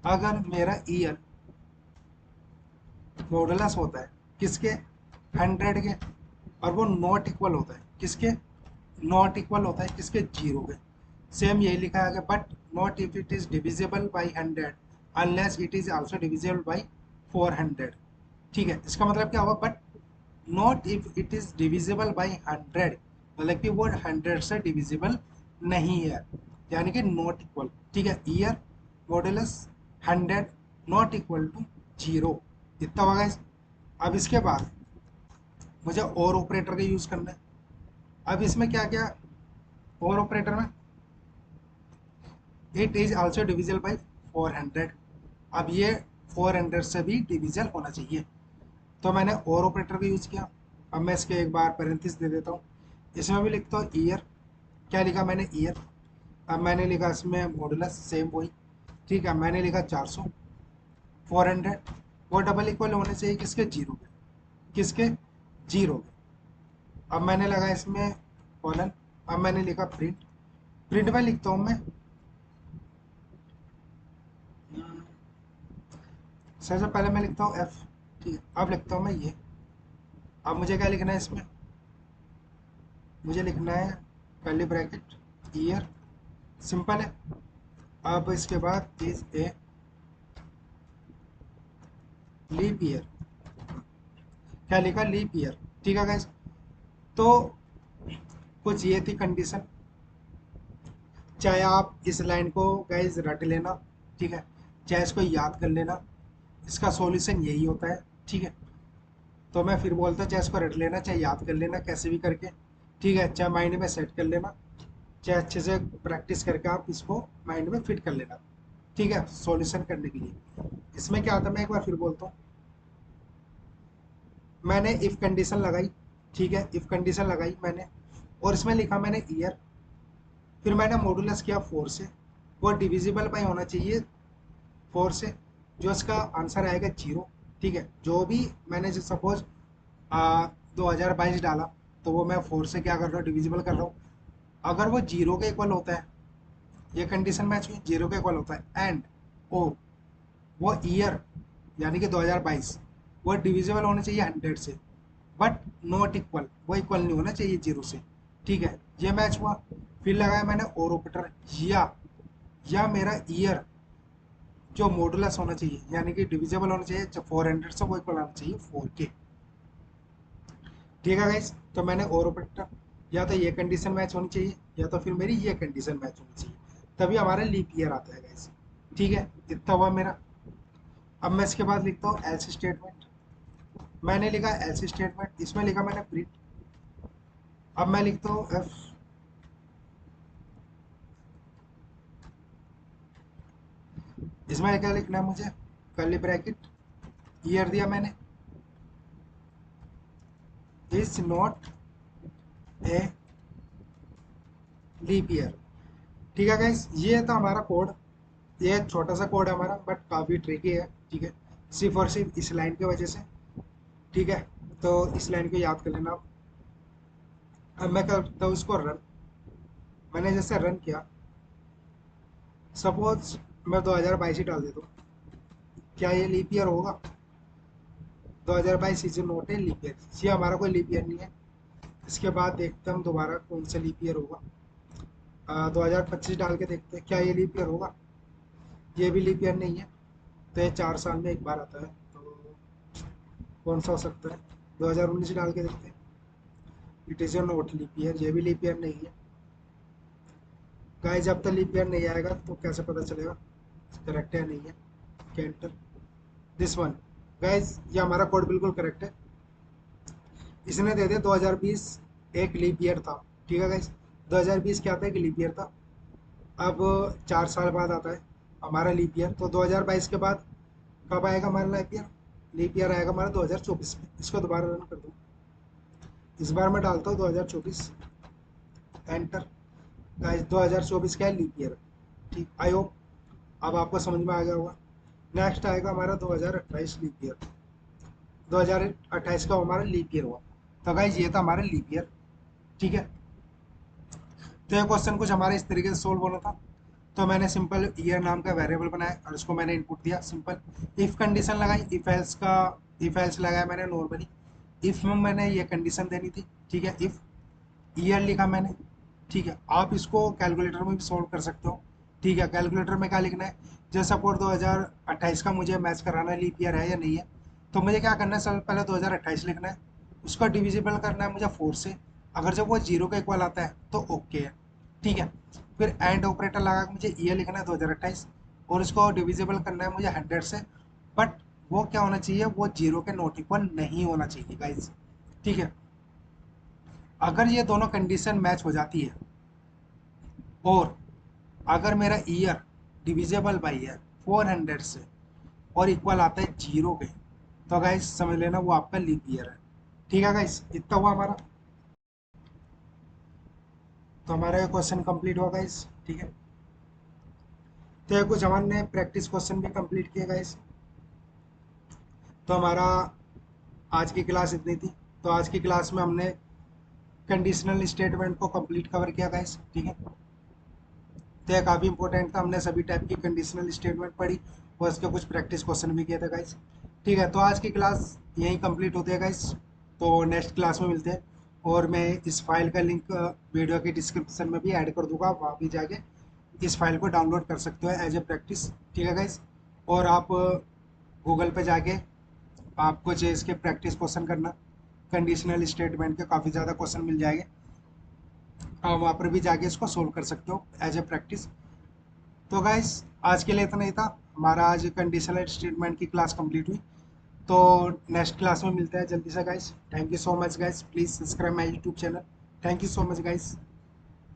अगर मेरा ईयर मॉडुलस होता है किसके, हंड्रेड के, और वो नॉट इक्वल होता है किसके, नॉट इक्वल होता है किसके, जीरो के। सेम यही लिखा है, but not if it is divisible by hundred unless it is also divisible by 400। ठीक है, इसका मतलब क्या हुआ, but not if it is divisible by hundred, मतलब कि वो हंड्रेड से डिविजिबल नहीं है, यानी कि नॉट इक्वल, ठीक है। Year modulus hundred not equal to zero, इतना होगा। अब इसके बाद मुझे और ऑपरेटर का यूज करना है। अब इसमें क्या क्या, और ऑपरेटर में it is also divisible by 400। अब ये 400 से भी डिविजल होना चाहिए, तो मैंने और ऑपरेटर का यूज किया। अब मैं इसके एक बार पैरेंथेसिस दे देता हूँ, इसमें भी लिखता हूँ ईयर। क्या लिखा मैंने, ईयर। अब मैंने लिखा इसमें मॉडुलस, सेम वही, ठीक है। मैंने लिखा 400, 400, वो डबल इक्वल होने चाहिए किसके, जीरो के। किसके, जीरो के। अब मैंने लगा इसमें कॉलन। अब मैंने लिखा प्रिंट। प्रिंट में लिखता हूँ मैं, सबसे पहले मैं लिखता हूँ एफ, ठीक है। अब लिखता हूँ मैं ये। अब मुझे क्या लिखना है इसमें, मुझे लिखना है कर्ली ब्रैकेट ईयर, सिंपल है। अब इसके बाद इज ए लीप ईयर। क्या लिखा, लीप ईयर, ठीक है गाइस। तो कुछ ये थी कंडीशन। चाहे आप इस लाइन को गाइस रट लेना, ठीक है, चाहे इसको याद कर लेना, इसका सॉल्यूशन यही होता है, ठीक है। तो मैं फिर बोलता हूँ, चाहे इसको रट लेना, चाहे याद कर लेना, कैसे भी करके, ठीक है, चाहे माइंड में सेट कर लेना, चाहे अच्छे से प्रैक्टिस करके आप इसको माइंड में फिट कर लेना, ठीक है, सॉल्यूशन करने के लिए। इसमें क्या आता है, मैं एक बार फिर बोलता हूँ। मैंने इफ कंडीशन लगाई, ठीक है, इफ कंडीशन लगाई मैंने, और इसमें लिखा मैंने ईयर। फिर मैंने मॉडुलस किया फोर से, वो डिविजिबल बाई होना चाहिए फोर से, जो इसका आंसर आएगा जीरो, ठीक है। जो भी मैंने जो सपोज 2022 डाला, तो वो मैं फोर से क्या कर रहा हूँ, डिविजिबल कर रहा हूँ। अगर वो जीरो के इक्वल होता है, ये कंडीशन मैच हुई, जीरो के इक्वल होता है, एंड ओ वो ईयर यानी कि 2022 वो डिविजिबल होना चाहिए हंड्रेड से, बट नॉट इक्वल, वो इक्वल नहीं होना चाहिए जीरो से, ठीक है। ये मैच हुआ। फिर लगाया मैंने और ऑपरेटर, या मेरा ईयर जो मॉडुलस होना चाहिए यानी कि डिविजिबल होना चाहिए, जब 400 से वो इक्वल आना चाहिए 4 के। ठीक है गाइस, तो मैंने और ऑपरेटर, या तो ये कंडीशन मैच होनी चाहिए या तो फिर मेरी ये कंडीशन मैच होनी चाहिए, तभी हमारा लीप ईयर आता है गाइस। ठीक है, इतना हुआ मेरा। अब मैं इसके बाद लिखता हूँ एल्स स्टेटमेंट। मैंने लिखा एल्स स्टेटमेंट, इसमें लिखा मैंने प्रिंट। अब मैं लिखता हूँ एफ, इसमें क्या लिखना है मुझे, कर्ली ब्रैकेट, ईयर दिया मैंने, is not a leap year. ठीक है गाइस, ये था हमारा कोड। ये छोटा सा कोड है हमारा, बट काफ़ी ट्रिकी है। ठीक है, सिर्फ और सिर्फ इस लाइन की वजह से। ठीक है, तो इस लाइन को याद कर लेना आप। अब मैं करता हूँ इसको रन। मैंने जैसे रन किया, सपोज मैं 2022 ही डाल देता हूँ, क्या ये लीप ईयर होगा? 2022 is not a leap year, ये हमारा कोई लीप ईयर नहीं है। इसके बाद देखते हैं हम दोबारा कौन सा लीप ईयर होगा। 2025 डाल के देखते हैं क्या ये लीप ईयर होगा। ये भी लीप ईयर नहीं है, तो ये 4 साल में एक बार आता है, तो कौन सा हो सकता है? 2019 डाल के देखते हैं। It is not leap year, ये भी लीप ईयर नहीं है। गाइस, जब तक लीप ईयर नहीं आएगा तो कैसे पता चलेगा करेक्ट है या नहीं है? Canter this one. गाइस, ये हमारा कोड बिल्कुल करेक्ट है। इसने दे दिया 2020 एक लीप ईयर था। ठीक है गाइस, 2020 क्या था? एक लीप ईयर था। अब 4 साल बाद आता है हमारा लीप ईयर, तो 2022 के बाद कब आएगा हमारा लीप ईयर? लीप ईयर आएगा हमारा 2024 में। इसको दोबारा रन कर दूँ, इस बार मैं डालता हूँ 2024, एंटर। गाइस, 2024 का लीप ईयर। ठीक, आई होप अब आपको समझ में आ गया होगा। नेक्स्ट आएगा हमारा 2028 लीप ईयर। 2028 का हमारा लीप ईयर हुआ। तो गाइस, ये था हमारा लीप ईयर। ठीक है, तो ये क्वेश्चन कुछ हमारे इस तरीके से सोल्व होना था। तो मैंने सिंपल ईयर नाम का वेरिएबल बनाया और उसको मैंने इनपुट दिया। सिंपल इफ कंडीशन लगाई, इफ एल्स लगाया मैंने नॉर्मली। इफ में मैंने ये कंडीशन देनी थी। ठीक है, इफ ईयर लिखा मैंने। ठीक है, आप इसको कैलकुलेटर में भी सोल्व कर सकते हो। ठीक है, कैलकुलेटर में क्या लिखना है, जैसे सपोज 2028 का मुझे मैच कराना है, लीप ईयर है या नहीं है। तो मुझे क्या करना है, सबसे पहले 2028 लिखना है, उसका डिविजिबल करना है मुझे 4 से। अगर जब वो जीरो के इक्वल आता है तो ओके है। ठीक है, फिर एंड ऑपरेटर लगा के मुझे ईयर लिखना है 2028, और उसको डिविजिबल करना है मुझे 100 से। बट वो क्या होना चाहिए, वो जीरो के नॉट इक्वल नहीं होना चाहिए गाइज। ठीक है, अगर ये दोनों कंडीशन मैच हो जाती है, और अगर मेरा ईयर डिविजिबल बाई है 400 से और इक्वल आता है जीरो के, तो गाइस समझ लेना वो आपका लीप ईयर है। ठीक है गाइस, इतना हुआ हमारा। तो हमारा ये क्वेश्चन कंप्लीट हुआ गाइस। ठीक है, तो ये कुछ हमने प्रैक्टिस क्वेश्चन भी कंप्लीट किए गाइस। तो हमारा आज की क्लास इतनी थी। तो आज की क्लास में हमने कंडीशनल स्टेटमेंट को कंप्लीट कवर किया गाइस। ठीक है, तो ये काफ़ी इंपॉर्टेंट था, हमने सभी टाइप की कंडीशनल स्टेटमेंट पढ़ी और इसके कुछ प्रैक्टिस क्वेश्चन भी किए थे गाइस। ठीक है, तो आज की क्लास यहीं कंप्लीट होती है गाइस। तो नेक्स्ट क्लास में मिलते हैं, और मैं इस फाइल का लिंक वीडियो के डिस्क्रिप्शन में भी ऐड कर दूंगा, आप वहाँ भी जाके इस फाइल को डाउनलोड कर सकते हो एज ए प्रैक्टिस। ठीक है गाइस, और आप गूगल पे जाके आपको जो इसके प्रैक्टिस क्वेश्चन करना, कंडीशनल स्टेटमेंट के काफ़ी ज़्यादा क्वेश्चन मिल जाएंगे, आप वहाँ पर भी जाके इसको सोल्व कर सकते हो एज ए प्रैक्टिस। तो गाइस, आज के लिए इतना ही था। हमारा आज कंडीशनल स्टेटमेंट की क्लास कंप्लीट हुई। तो नेक्स्ट क्लास में मिलते हैं जल्दी से guys. Thank you so much guys, please subscribe my YouTube channel. Thank you so much guys.